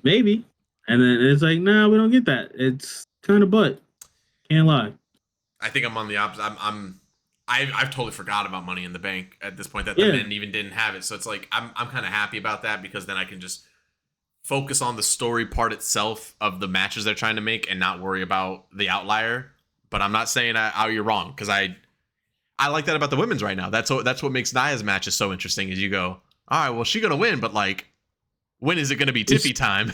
Maybe. And then it's like, nah, we don't get that. It's kind of butt. Can't lie. I think I'm on the opposite. I've totally forgot about Money in the Bank at this point, that the men even didn't have it. So it's like I'm kind of happy about that, because then I can just focus on the story part itself of the matches they're trying to make and not worry about the outlier. But I'm not saying you're wrong, because I like that about the women's right now. That's what makes Nia's matches so interesting. Is you go, all right, well, she's gonna win, but like, when is it gonna be Tiffy time?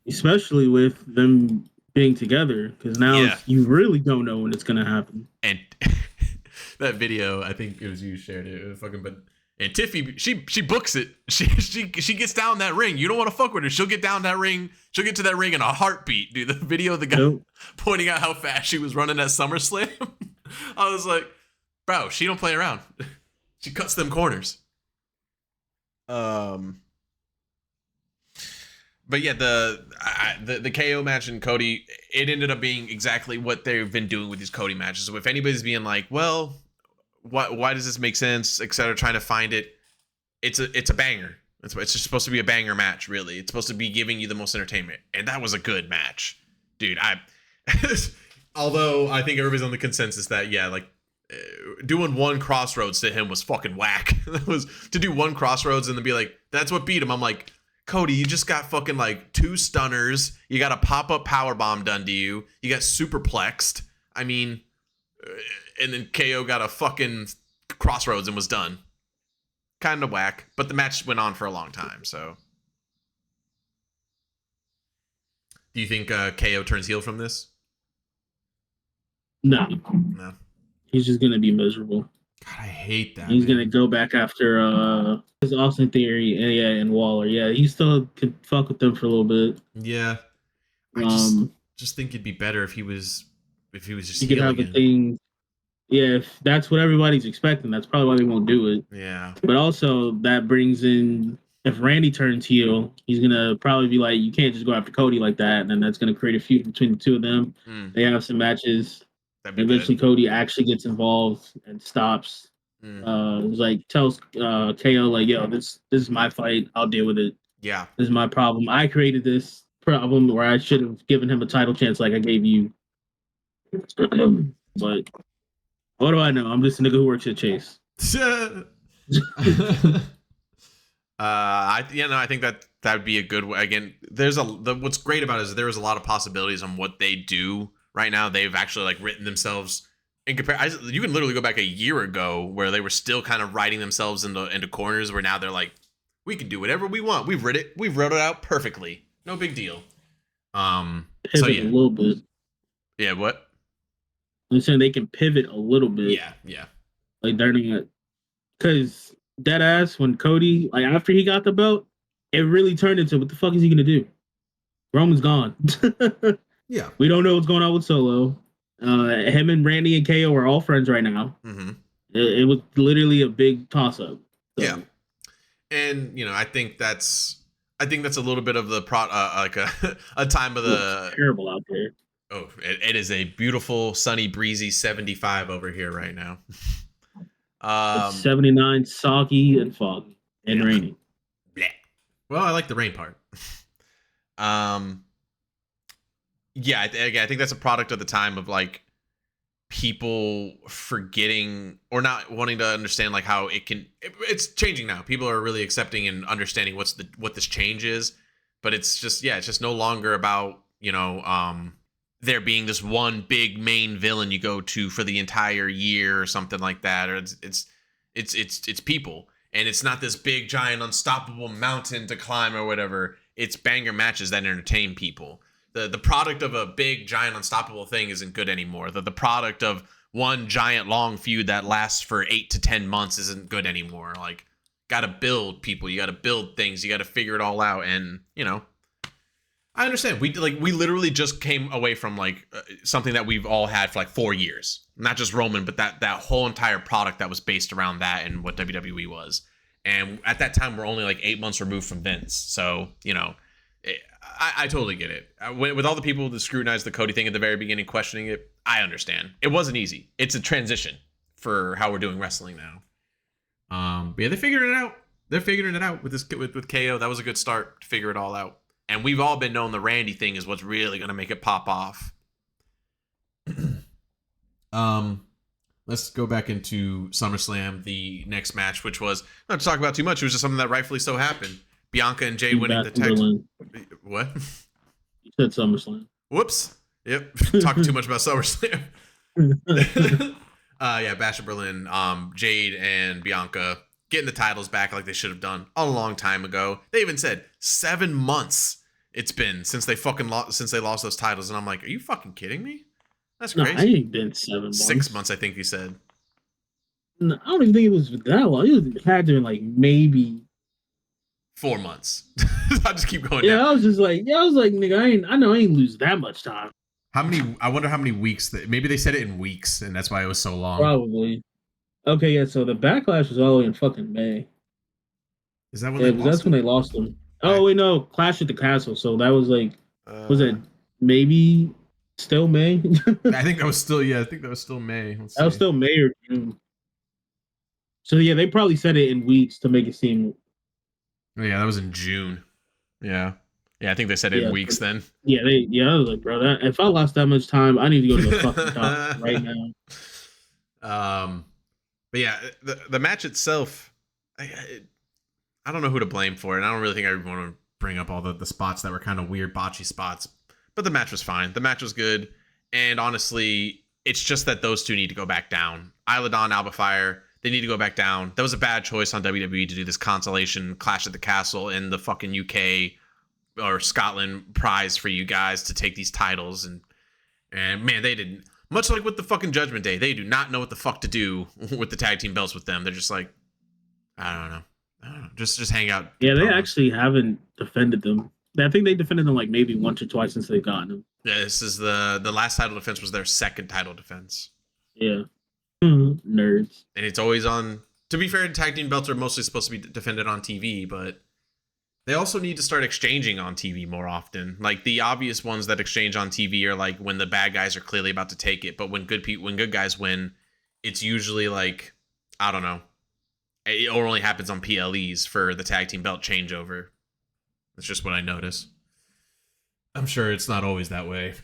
Especially with them being together, because now you really don't know when it's gonna happen. And that video, I think it was you shared it. It was fucking, but and Tiffy, she books it. She gets down that ring. You don't want to fuck with her. She'll get down that ring. She'll get to that ring in a heartbeat, dude. The video of the guy pointing out how fast she was running at SummerSlam. I was like, bro, she don't play around. She cuts them corners. But yeah, the KO match and Cody, it ended up being exactly what they've been doing with these Cody matches. So if anybody's being like, well, why does this make sense, etc., trying to find it, it's a banger. It's just supposed to be a banger match, really. It's supposed to be giving you the most entertainment, and that was a good match, dude. Although I think everybody's on the consensus that doing one Crossroads to him was fucking whack. That was to do one Crossroads and then be like, that's what beat him. I'm like, Cody, you just got fucking like 2 stunners. You got a pop-up powerbomb done to you. You got superplexed. I mean, and then KO got a fucking Crossroads and was done. Kind of whack, but the match went on for a long time, so. Do you think KO turns heel from this? No. No. He's just going to be miserable. God, I hate that. He's going to go back after his Austin Theory and Waller. Yeah, he still could fuck with them for a little bit. Yeah. I just think it'd be better if he was just he could have again. A thing. Yeah, if that's what everybody's expecting, that's probably why they won't do it. Yeah. But also that brings in, if Randy turns heel, he's going to probably be like, you can't just go after Cody like that. And then that's going to create a feud between the two of them. They have some matches. Eventually good. Cody actually gets involved and stops. Tells KO like, yo, this is my fight. I'll deal with it. Yeah. This is my problem. I created this problem where I should have given him a title chance like I gave you. But what do I know? I'm just a nigga who works at Chase. I think that would be a good way. Again, what's great about it is there's a lot of possibilities on what they do right now. They've actually like written themselves in comparison. You can literally go back a year ago where they were still kind of writing themselves into corners, where now they're like, we can do whatever we want. We've wrote it out perfectly. No big deal. So yeah, a little bit. Yeah, what? I'm saying they can pivot a little bit. Yeah. Like they're not, because dead ass when Cody, like after he got the belt, it really turned into what the fuck is he gonna do? Roman's gone. Yeah, we don't know what's going on with Solo. Him and Randy and KO are all friends right now. Mm-hmm. It was literally a big toss up. So. Yeah, and I think that's a little bit of the like a time of the. It's terrible out there. Oh, it is a beautiful, sunny, breezy 75 over here right now. It's 79, soggy and foggy and rainy. Blech. Well, I like the rain part. Yeah, I think that's a product of the time of like people forgetting or not wanting to understand like how it's changing now. People are really accepting and understanding what this change is, but it's just no longer about, there being this one big main villain you go to for the entire year or something like that, or it's people, and it's not this big giant unstoppable mountain to climb or whatever. It's banger matches that entertain people. The product of a big giant unstoppable thing isn't good anymore. The product of one giant long feud that lasts for 8 to 10 months isn't good anymore. Like, gotta build people, you gotta build things, you gotta figure it all out, and I understand. We literally just came away from like something that we've all had for like 4 years. Not just Roman, but that whole entire product that was based around that and what WWE was. And at that time, we're only like 8 months removed from Vince. So, I totally get it. With all the people that scrutinized the Cody thing at the very beginning, questioning it, I understand. It wasn't easy. It's a transition for how we're doing wrestling now. But yeah, they're figuring it out. They're figuring it out with KO. That was a good start to figure it all out. And we've all been known the Randy thing is what's really going to make it pop off. Let's go back into SummerSlam, the next match, which was, not to talk about too much, it was just something that rightfully so happened. Bianca and Jade winning the tag. What? You said SummerSlam. Whoops. Yep. Talking too much about SummerSlam. Yeah, Bash at Berlin. Jade and Bianca getting the titles back like they should have done a long time ago. They even said 7 months it's been since they lost those titles, and I'm like, are you fucking kidding me? That's crazy. No, I ain't been 7 months. 6 months, I think you said. No, I don't even think it was that long. It had to be like maybe 4 months. I'll just keep going. Yeah, down. I was like, nigga, I know I ain't lose that much time. I wonder how many weeks maybe they said it in weeks, and that's why it was so long. Probably. Okay, yeah. So the Backlash was all the way in fucking May. Is that when they lost? That's when they lost them. Oh wait, no, Clash at the Castle. So that was like, was it maybe still May? I think that was still May. That was still May or June. So yeah, they probably said it in weeks to make it seem. Oh, yeah, that was in June. Yeah, I think they said it in weeks then. Yeah, I was like, bro, if I lost that much time, I need to go to the fucking top right now. But yeah, the match itself, I don't know who to blame for it. And I don't really think I want to bring up all the spots that were kind of weird, botchy spots. But the match was fine. The match was good. And honestly, it's just that those two need to go back down. Isla Dawn, Alba Fire, they need to go back down. That was a bad choice on WWE to do this consolation Clash at the Castle in the fucking UK or Scotland prize for you guys to take these titles. And man, they didn't. Much like with the fucking Judgment Day, they do not know what the fuck to do with the tag team belts with them. They're just like, I don't know. Just hang out. Yeah, they actually haven't defended them. I think they defended them like maybe once or twice since they've gotten them. Yeah, this is the last title defense was their second title defense. Yeah. Nerds. And it's always on. To be fair, tag team belts are mostly supposed to be defended on TV, but they also need to start exchanging on TV more often. Like the obvious ones that exchange on TV are like when the bad guys are clearly about to take it, but when good guys win, it's usually like, I don't know. It only happens on PLEs for the tag team belt changeover. That's just what I notice. I'm sure it's not always that way.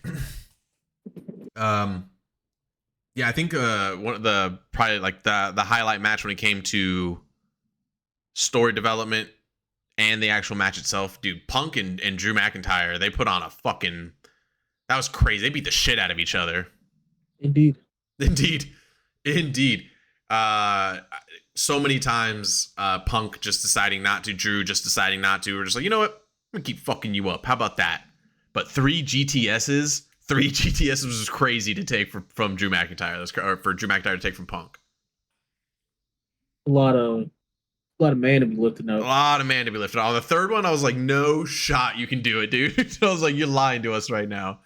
Yeah, I think one of the probably like the highlight match when it came to story development and the actual match itself, dude, Punk and Drew McIntyre, they put on a fucking, that was crazy. They beat the shit out of each other. Indeed. So many times, Punk just deciding not to, Drew just deciding not to. We're just like, you know what? I'm gonna keep fucking you up. How about that? But three GTSs was crazy to take from Drew McIntyre. Or for Drew McIntyre to take from Punk. A lot of man to be lifted up. On the third one, I was like, no shot you can do it, dude. I was like, you're lying to us right now.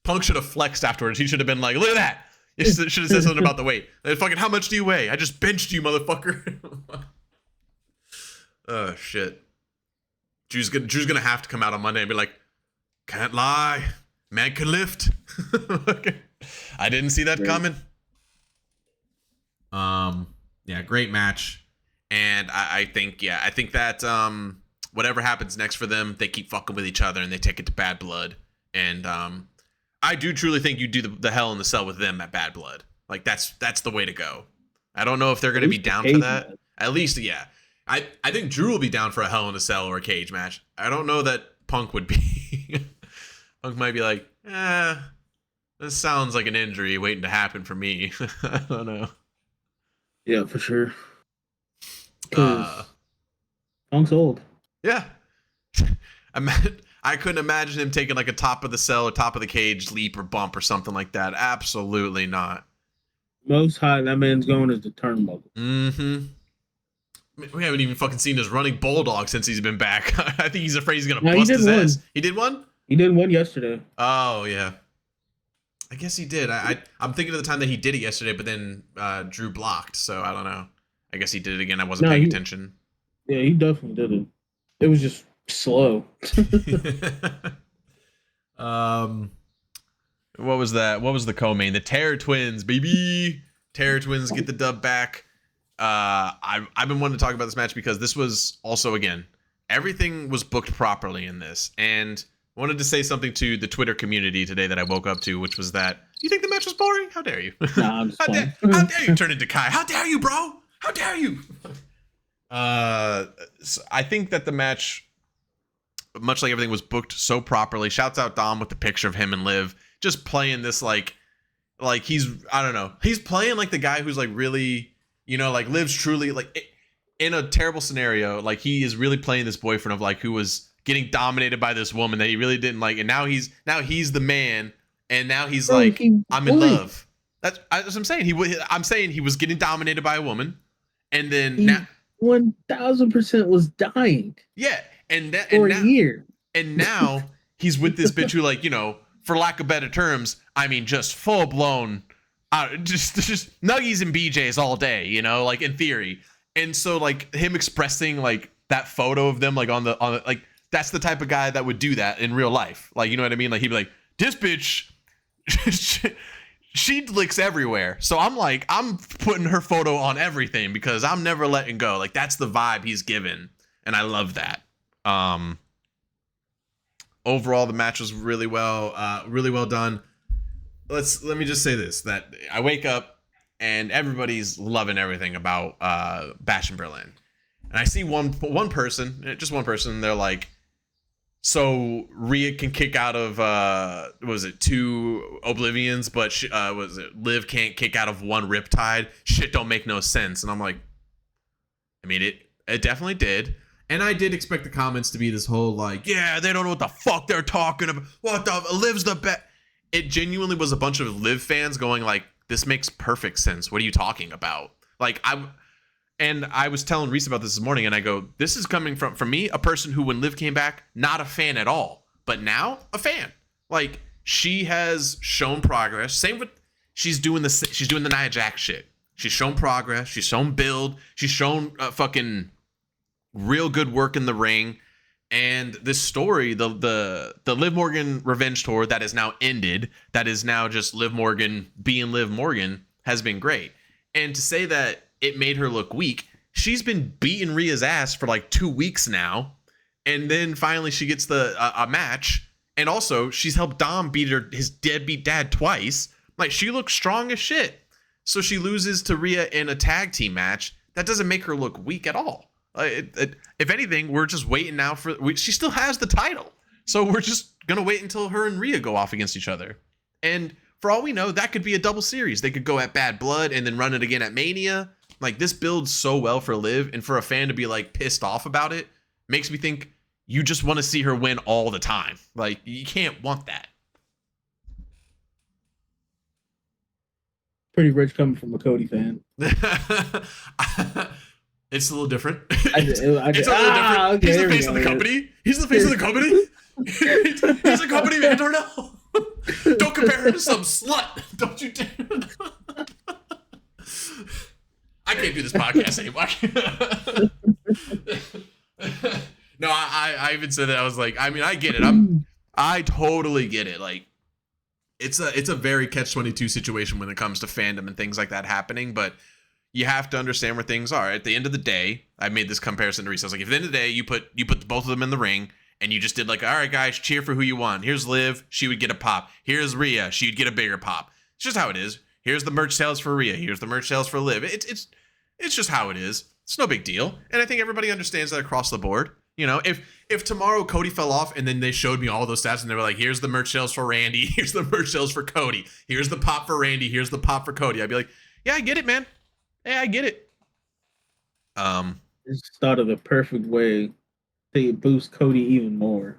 Punk should have flexed afterwards. He should have been like, look at that. You should have said something about the weight. Fucking, how much do you weigh? I just benched you, motherfucker. Oh, shit. Drew's gonna have to come out on Monday and be like, can't lie. Man can lift. Okay. I didn't see that coming. Yeah, great match. And I think that whatever happens next for them, they keep fucking with each other and they take it to Bad Blood. And I do truly think you do the Hell in the Cell with them at Bad Blood. Like that's the way to go. I don't know if they're going to be down for that. At least, yeah. I think Drew will be down for a Hell in a Cell or a cage match. I don't know that Punk would be. Punk might be like, this sounds like an injury waiting to happen for me. I don't know. Yeah, for sure. Punk's old. Yeah. I couldn't imagine him taking like a top of the cell or top of the cage leap or bump or something like that. Absolutely not. Most high that man's going is the turnbuckle. Mm-hmm. We haven't even fucking seen his running bulldog since he's been back. I think he's afraid he's gonna bust his ass. He did one? He did one yesterday. Oh yeah. I guess he did. I'm thinking of the time that he did it yesterday, but then Drew blocked, so I don't know. I guess he did it again. I wasn't paying attention. Yeah, he definitely did it. It was just slow. What was that? What was the co-main? The Terror Twins, baby. Terror Twins get the dub back. I've been wanting to talk about this match because this was also, again, everything was booked properly in this. And I wanted to say something to the Twitter community today that I woke up to, which was that, you think the match was boring? How dare you? Nah, I'm just how dare you turn into Kai? How dare you, bro? How dare you? So I think that the match, much like everything, was booked so properly. Shouts out Dom with the picture of him and Liv just playing this like he's, I don't know, he's playing like the guy who's like really, you know, like Liv's truly like in a terrible scenario, like he is really playing this boyfriend of like who was getting dominated by this woman that he really didn't like, and now he's the man, and now he's like, I'm in love. That's what I'm saying. I'm saying he was getting dominated by a woman, and then he now 1000% was dying. Yeah, and that for a year, and now he's with this bitch who, like, you know, for lack of better terms, I mean, just full blown, just nuggies and BJs all day, you know, like in theory. And so like him expressing like that photo of them like on the like, that's the type of guy that would do that in real life. Like, you know what I mean? Like he'd be like, this bitch, she licks everywhere. So I'm like, I'm putting her photo on everything because I'm never letting go. Like that's the vibe he's given. And I love that. Overall, the match was really well done. Let me just say this, that I wake up and everybody's loving everything about Bash in Berlin. And I see one person, just one person, they're like, so Rhea can kick out of was it 2 Oblivions, but Liv can't kick out of 1 Riptide? Shit don't make no sense. And I'm like, I mean, it definitely did. And I did expect the comments to be this whole like, yeah, they don't know what the fuck they're talking about. What the Liv's the best. It genuinely was a bunch of Liv fans going like, this makes perfect sense. What are you talking about? Like I was telling Reese about this morning, and I go, this is coming from me, a person who, when Liv came back, not a fan at all, but now a fan. Like she has shown progress. Same with she's doing the Nia Jax shit. She's shown progress. She's shown build. She's shown fucking real good work in the ring. And this story, the Liv Morgan revenge tour that is now ended, that is now just Liv Morgan being Liv Morgan, has been great. And to say that it made her look weak, she's been beating Rhea's ass for like 2 weeks now, and then finally she gets a match, and also she's helped Dom beat his deadbeat dad twice. Like she looks strong as shit. So she loses to Rhea in a tag team match. That doesn't make her look weak at all. If anything, we're just waiting now she still has the title, so we're just gonna wait until her and Rhea go off against each other. And for all we know, that could be a double series. They could go at Bad Blood and then run it again at Mania. Like this builds so well for Liv, and for a fan to be like pissed off about it makes me think you just want to see her win all the time. Like you can't want that. Pretty rich coming from a Cody fan. It's a little different. It's a little different. Okay, he's the face of the company. He's the face of the company. He's a company man, Darnell. Don't compare her to some slut. Don't you dare. I can't do this podcast anymore. No, I even said that. I was like, I mean, I get it. I totally get it. Like, it's a very catch-22 situation when it comes to fandom and things like that happening, but you have to understand where things are. At the end of the day, I made this comparison to Reese. I was like, if at the end of the day, you put both of them in the ring, and you just did like, all right, guys, cheer for who you want. Here's Liv, she would get a pop. Here's Rhea, she'd get a bigger pop. It's just how it is. Here's the merch sales for Rhea. Here's the merch sales for Liv. It's just how it is. It's no big deal. And I think everybody understands that across the board. You know, if tomorrow Cody fell off and then they showed me all those stats and they were like, here's the merch sales for Randy, here's the merch sales for Cody, here's the pop for Randy, here's the pop for Cody, I'd be like, yeah, I get it, man. Yeah, I get it. Just thought of the perfect way to boost Cody even more.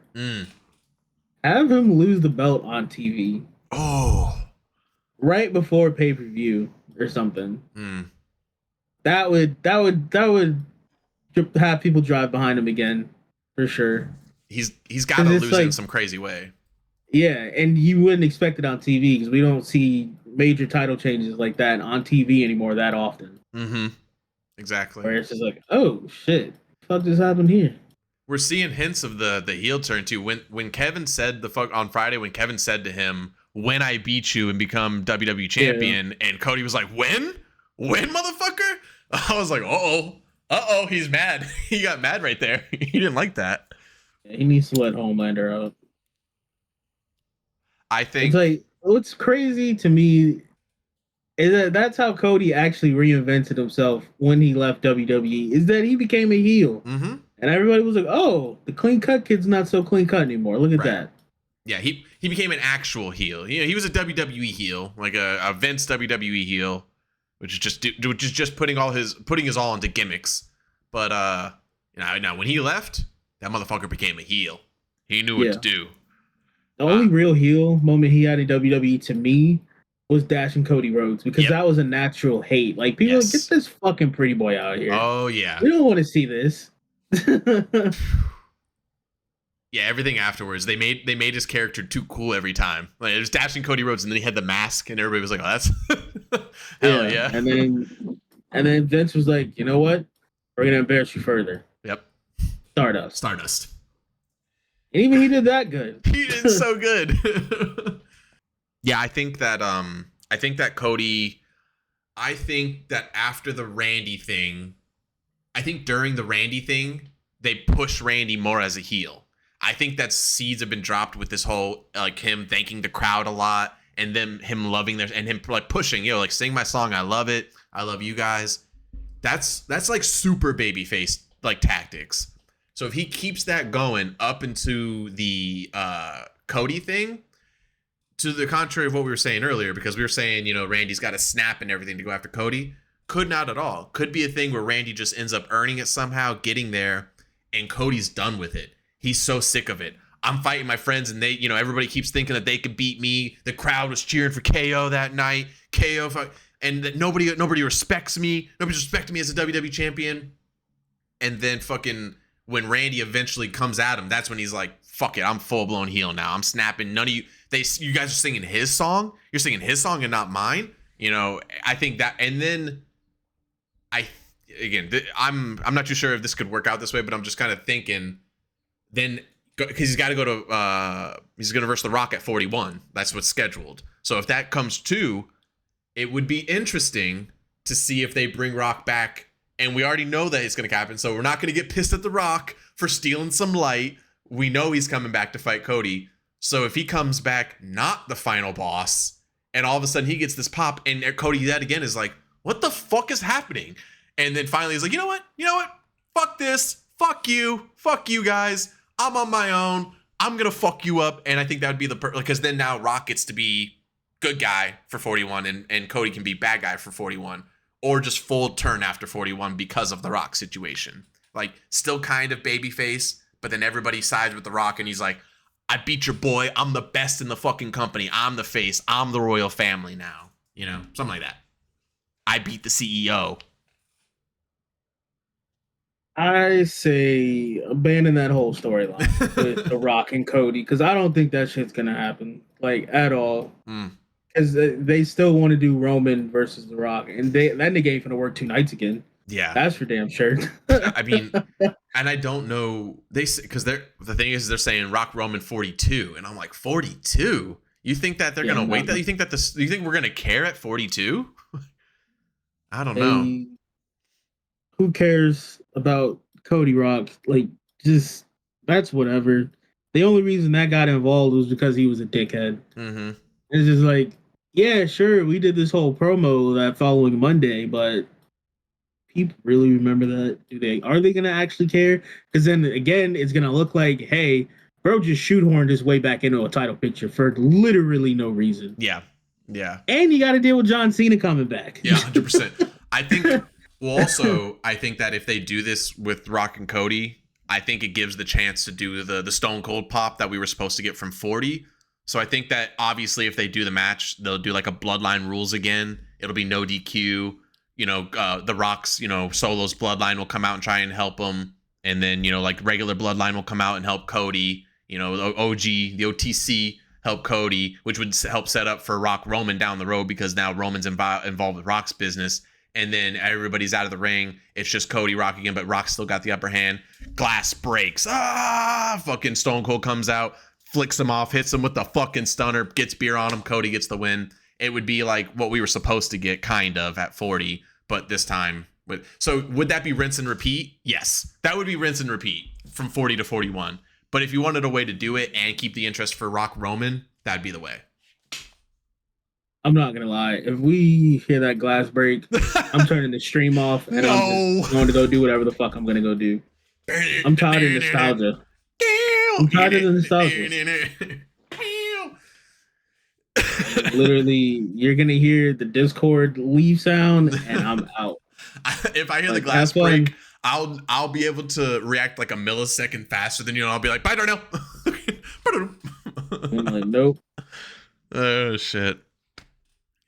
Have him lose the belt on TV. Oh, right before pay-per-view or something. That would have people drive behind him again for sure. He's got to lose like, in some crazy way. Yeah, and you wouldn't expect it on TV because we don't see major title changes like that on TV anymore that often. Exactly. Where it's just like, oh shit, what just happened here? We're seeing hints of the heel turn too. When Kevin said on Friday, when Kevin said to him, "When I beat you and become WWE champion," and Cody was like, "When, motherfucker?" I was like, "Uh-oh, Uh-oh, he's mad. He got mad right there. He didn't like that. Yeah, he needs to let Homelander out. I think it's like what's crazy to me is that that's how Cody actually reinvented himself when he left WWE. Is that he became a heel, mm-hmm. and everybody was like, "Oh, the clean cut kid's not so clean cut anymore. Look at that." Yeah, he became an actual heel. You know, he was a WWE heel, like a Vince WWE heel, which is just putting his all into gimmicks. But now when he left, that motherfucker became a heel. He knew what to do. The only real heel moment he had in WWE to me was dashing Cody Rhodes, because that was a natural hate. Like, people like, get this fucking pretty boy out of here. Oh yeah, we don't want to see this. Yeah, everything afterwards, they made his character too cool every time. Like, it was dashing Cody Rhodes, and then he had the mask, and everybody was like, "Oh, that's hell yeah." And then Vince was like, "You know what? We're gonna embarrass you further." Yep. Stardust. And even he did that good. He did so good. Yeah, I think that Cody. I think that after the Randy thing, I think during the Randy thing, they push Randy more as a heel. I think that seeds have been dropped with this whole, like, him thanking the crowd a lot, and then him loving their, and him like pushing, like, sing my song, I love it, I love you guys. That's like super babyface like tactics. So if he keeps that going up into the Cody thing, to the contrary of what we were saying earlier, because we were saying, Randy's got to snap and everything to go after Cody. Could not at all. Could be a thing where Randy just ends up earning it somehow, getting there, and Cody's done with it. He's so sick of it. I'm fighting my friends, and they, everybody keeps thinking that they could beat me. The crowd was cheering for KO that night. And that nobody respects me. Nobody's respecting me as a WWE champion. And then fucking when Randy eventually comes at him, that's when he's like, fuck it, I'm full blown heel now. I'm snapping. None of you, you guys are singing his song. You're singing his song and not mine. I think that, and then I'm not too sure if this could work out this way, but I'm just kind of thinking, then, because he's got to go to, he's going to verse The Rock at 41. That's what's scheduled. So if that comes to, it would be interesting to see if they bring Rock back. And we already know that it's going to happen. So we're not going to get pissed at The Rock for stealing some light. We know he's coming back to fight Cody. So if he comes back not the final boss, and all of a sudden he gets this pop, and Cody yet again is like, what the fuck is happening? And then finally he's like, you know what? Fuck this. Fuck you guys. I'm on my own. I'm going to fuck you up. And I think that would be because then now Rock gets to be good guy for 41, and Cody can be bad guy for 41, or just full turn after 41 because of the Rock situation. Like, still kind of babyface, but then everybody sides with the Rock, and he's like, I beat your boy. I'm the best in the fucking company. I'm the face. I'm the royal family now. Something like that. I beat the CEO. I say abandon that whole storyline with The Rock and Cody, because I don't think that shit's gonna happen, like, at all. Because they still want to do Roman versus The Rock, and that nigga ain't gonna work 2 nights again. Yeah, that's for damn sure. I mean, and I don't know, because the thing is, they're saying Rock Roman 42, and I'm like, 42? You think that they're gonna wait? That you think we're gonna care at 42? I don't know. Who cares about Cody Rock? Like, just, that's whatever. The only reason that got involved was because he was a dickhead. Mm-hmm. It's just like, yeah, sure, we did this whole promo that following Monday, but people really remember that? Are they gonna actually care? Because then again, it's gonna look like, hey, bro just shoehorned his way back into a title picture for literally no reason. Yeah. And you got to deal with John Cena coming back. Yeah, 100%. I think. Well, also, I think that if they do this with Rock and Cody, I think it gives the chance to do the Stone Cold pop that we were supposed to get from 40. So I think that obviously if they do the match, they'll do like a Bloodline rules again. It'll be no DQ. The Rock's, Solo's Bloodline will come out and try and help him. And then, like regular Bloodline will come out and help Cody. The OG, the OTC help Cody, which would help set up for Rock Roman down the road, because now Roman's involved with Rock's business. And then everybody's out of the ring. It's just Cody, Rock again, but Rock still got the upper hand. Glass breaks. Fucking Stone Cold comes out, flicks him off, hits him with the fucking stunner, gets beer on him. Cody gets the win. It would be like what we were supposed to get, kind of, at 40. But this time, So would that be rinse and repeat? Yes, that would be rinse and repeat from 40 to 41. But if you wanted a way to do it and keep the interest for Rock Roman, that'd be the way. I'm not gonna lie. If we hear that glass break, I'm turning the stream off and I'm just going to go do whatever the fuck I'm gonna go do. I'm tired of nostalgia. I'm tired of the nostalgia. Literally, you're gonna hear the Discord leave sound, and I'm out. If I hear the glass break, I'll be able to react like a millisecond faster than you, and I'll be like, "Bye, Darnell." I'm like, nope. Oh shit.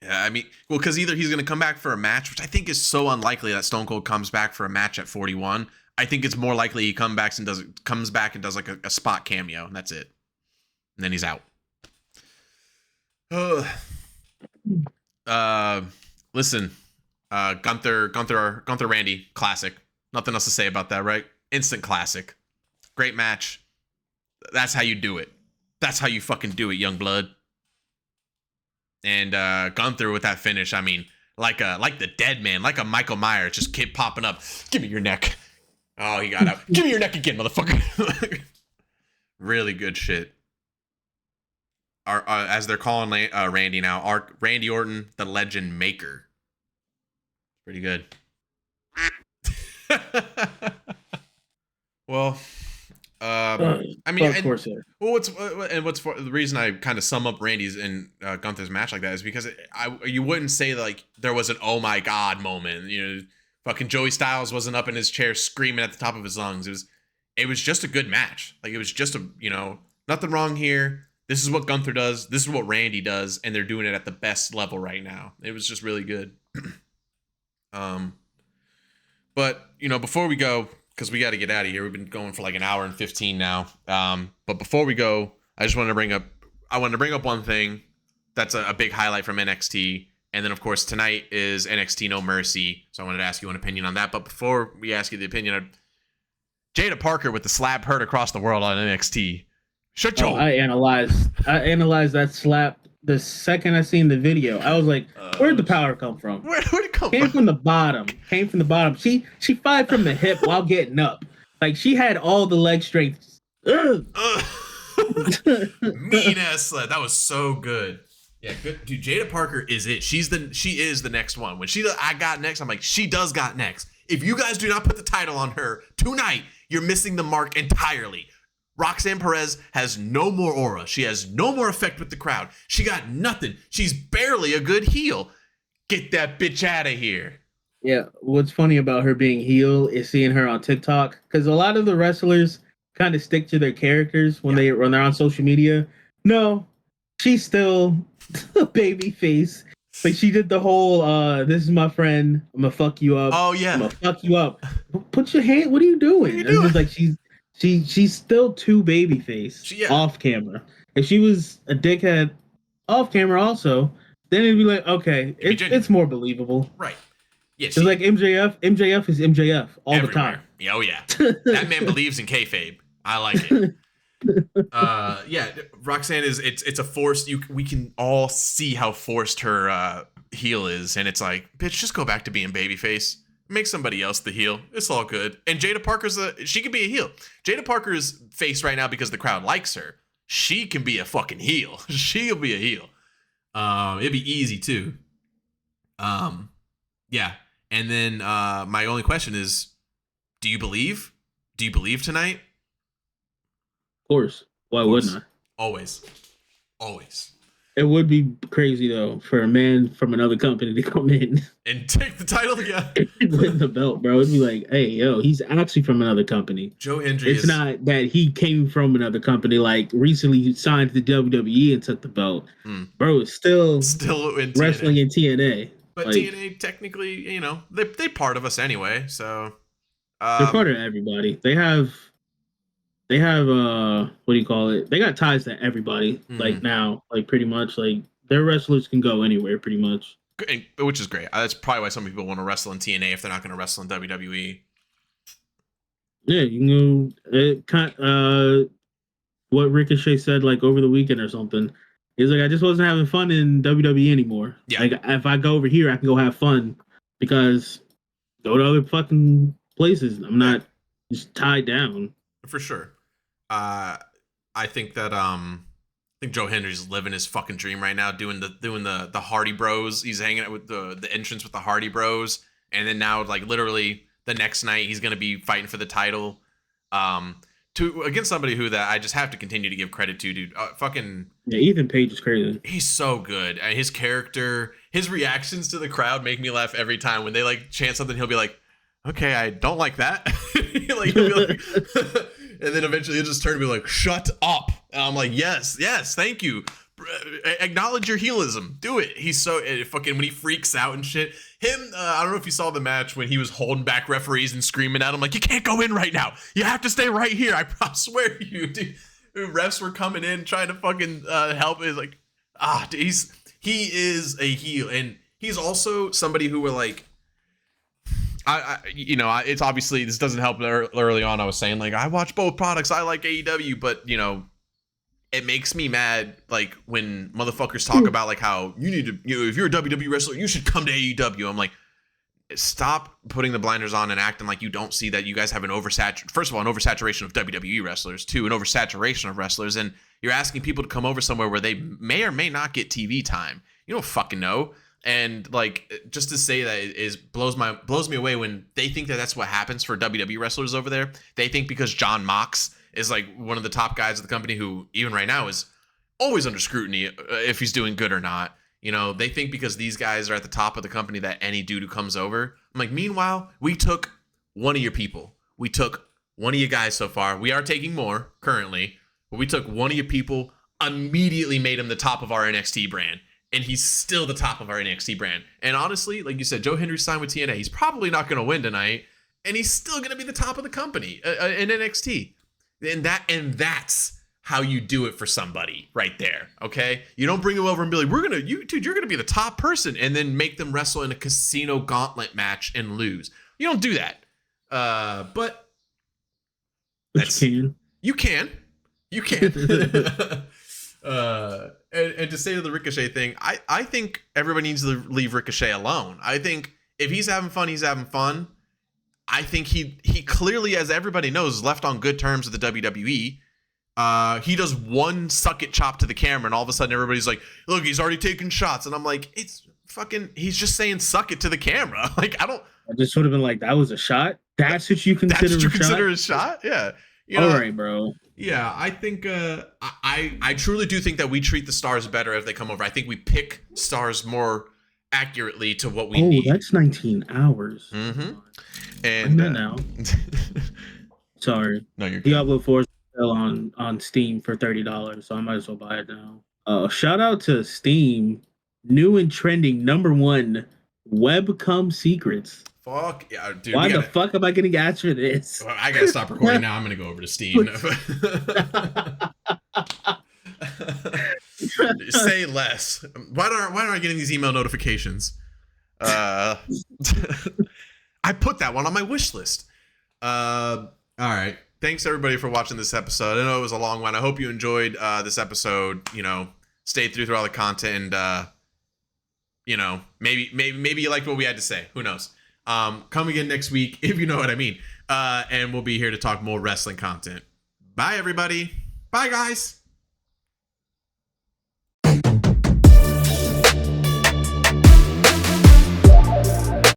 Yeah, I mean, well, because either he's gonna come back for a match, which I think is so unlikely that Stone Cold comes back for a match at 41. I think it's more likely he comes back and does like a spot cameo, and that's it, and then he's out. Listen, Gunther Randy, classic. Nothing else to say about that, right? Instant classic. Great match. That's how you do it. That's how you fucking do it, young blood. And Gunther with that finish, I mean, like the dead man, like a Michael Myers, just kept popping up. Give me your neck. Oh, he got up. Give me your neck again, motherfucker. Really good shit. As they're calling Randy now, Randy Orton, the Legend Maker. Pretty good. Well, I mean, what's the reason I kind of sum up Randy's and Gunther's match like that is because you wouldn't say like there was an oh my god moment. You know, fucking Joey Styles wasn't up in his chair screaming at the top of his lungs. It was just a good match. Like it was just nothing wrong here. This is what Gunther does. This is what Randy does, and they're doing it at the best level right now. It was just really good. But before we go, because we got to get out of here. We've been going for like an hour and 15 now. But before we go, I wanted to bring up one thing that's a big highlight from NXT, and then of course tonight is NXT No Mercy. So I wanted to ask you an opinion on that. But before we ask you the opinion, Jaida Parker with the slap heard across the world on NXT. I analyzed that slap the second I seen the video. I was like, where'd the power come from? Where'd it come from? From the bottom. Came from the bottom. She fired from the hip while getting up. Like she had all the leg strength. Mean ass slap. That was so good. Yeah, good dude. Jaida Parker is it. She is the next one. When I got next, I'm like, she does got next. If you guys do not put the title on her tonight, you're missing the mark entirely. Roxanne Perez has no more aura. She has no more effect with the crowd. She got nothing. She's barely a good heel. Get that bitch out of here. Yeah, what's funny about her being heel is seeing her on TikTok, because a lot of the wrestlers kind of stick to their characters when they're on social media. No, she's still a baby face. Like she did the whole this is my friend, I'm gonna fuck you up. Oh yeah. I'm gonna fuck you up. Put your hand, what are you doing? It's just like she's still too babyface off camera. If she was a dickhead off camera also, then it'd be like, okay, it's more believable. Right. Yeah. It's like MJF. MJF is MJF all everywhere. The time. Oh yeah. That man believes in kayfabe. I like it. Yeah, Roxanne it's a forced. We can all see how forced her heel is, and it's like, bitch, just go back to being babyface. Make somebody else the heel. It's all good. And Jaida Parker's she could be a heel. Jaida Parker's face right now because the crowd likes her. She can be a fucking heel. She'll be a heel. It'd be easy too. Yeah. And then my only question is, do you believe? Do you believe tonight? Of course. Why wouldn't I? Always. It would be crazy though for a man from another company to come in and take the title, yeah, and win the belt, bro. It'd be like, hey, yo, he's actually from another company. Joe Hendry. It's not that he came from another company. Like recently signed to the WWE and took the belt, bro. It's still in wrestling in TNA. But like, TNA technically, they part of us anyway. So they're part of everybody. They have what do you call it? They got ties to everybody like now, like pretty much like their wrestlers can go anywhere pretty much. Which is great. That's probably why some people want to wrestle in TNA if they're not going to wrestle in WWE. Yeah, you know, what Ricochet said like over the weekend or something. He's like, I just wasn't having fun in WWE anymore. Yeah. Like if I go over here, I can go have fun because go to other fucking places. I'm not just tied down. For sure. I think that I think Joe Hendry's living his fucking dream right now, doing the Hardy Bros. He's hanging out with the entrance with the Hardy Bros, and then now like literally the next night he's gonna be fighting for the title, against somebody who that I just have to continue to give credit to, dude. Fucking yeah, Ethan Page is crazy. He's so good. His character, his reactions to the crowd make me laugh every time. When they like chant something, he'll be like, "Okay, I don't like that." Like, he'll be like and then eventually he'll just turn and be like, "Shut up!" And I'm like, "Yes, thank you. Acknowledge your heelism. Do it." He's so fucking when he freaks out and shit. I don't know if you saw the match when he was holding back referees and screaming at him like, "You can't go in right now. You have to stay right here. I swear to you, dude." Refs were coming in trying to fucking help. Is like, dude, he is a heel, and he's also somebody who were like. It's obviously this doesn't help early on. I was saying like I watch both products. I like AEW, but it makes me mad like when motherfuckers talk about like how you need to, if you're a WWE wrestler, you should come to AEW. I'm like, stop putting the blinders on and acting like you don't see that you guys have an first of all, an oversaturation of WWE wrestlers, two, an oversaturation of wrestlers, and you're asking people to come over somewhere where they may or may not get TV time. You don't fucking know. And like, just to say that blows me away when they think that that's what happens for WWE wrestlers over there. They think because John Mox is like one of the top guys of the company who even right now is always under scrutiny if he's doing good or not. They think because these guys are at the top of the company that any dude who comes over. I'm like, meanwhile, we took one of your people. We took one of you guys so far. We are taking more currently, but we took one of your people, immediately made him the top of our NXT brand. And he's still the top of our NXT brand. And honestly, like you said, Joe Hendry signed with TNA. He's probably not going to win tonight. And he's still going to be the top of the company in NXT. And that's how you do it for somebody right there. Okay? You don't bring him over and be like, you're going to be the top person. And then make them wrestle in a casino gauntlet match and lose. You don't do that. But you can. And to say to the Ricochet thing, I think everybody needs to leave Ricochet alone. I think if he's having fun, he's having fun. I think he clearly, as everybody knows, is left on good terms with the WWE. He does one suck it chop to the camera, and all of a sudden everybody's like, "Look, he's already taking shots." And I'm like, it's fucking. He's just saying suck it to the camera. Like I just would have been like, that was a shot. That's what you consider a shot. Yeah. All right, bro. Yeah, I think I truly do think that we treat the stars better if they come over. I think we pick stars more accurately to what we need. Oh, that's 19 hours. Mm-hmm. And now. Sorry. No, you're good. Diablo 4 is still on Steam for $30, so I might as well buy it now. Shout out to Steam. New and trending #1 webcam secrets. Fuck yeah, dude. Why the fuck am I getting ads for this? Well, I gotta stop recording now. I'm gonna go over to Steam. Say less. Why aren't I getting these email notifications? I put that one on my wish list. All right. Thanks everybody for watching this episode. I know it was a long one. I hope you enjoyed this episode. Stayed through all the content, and maybe you liked what we had to say. Who knows? Come again next week, if you know what I mean. And we'll be here to talk more wrestling content. Bye, everybody. Bye, guys.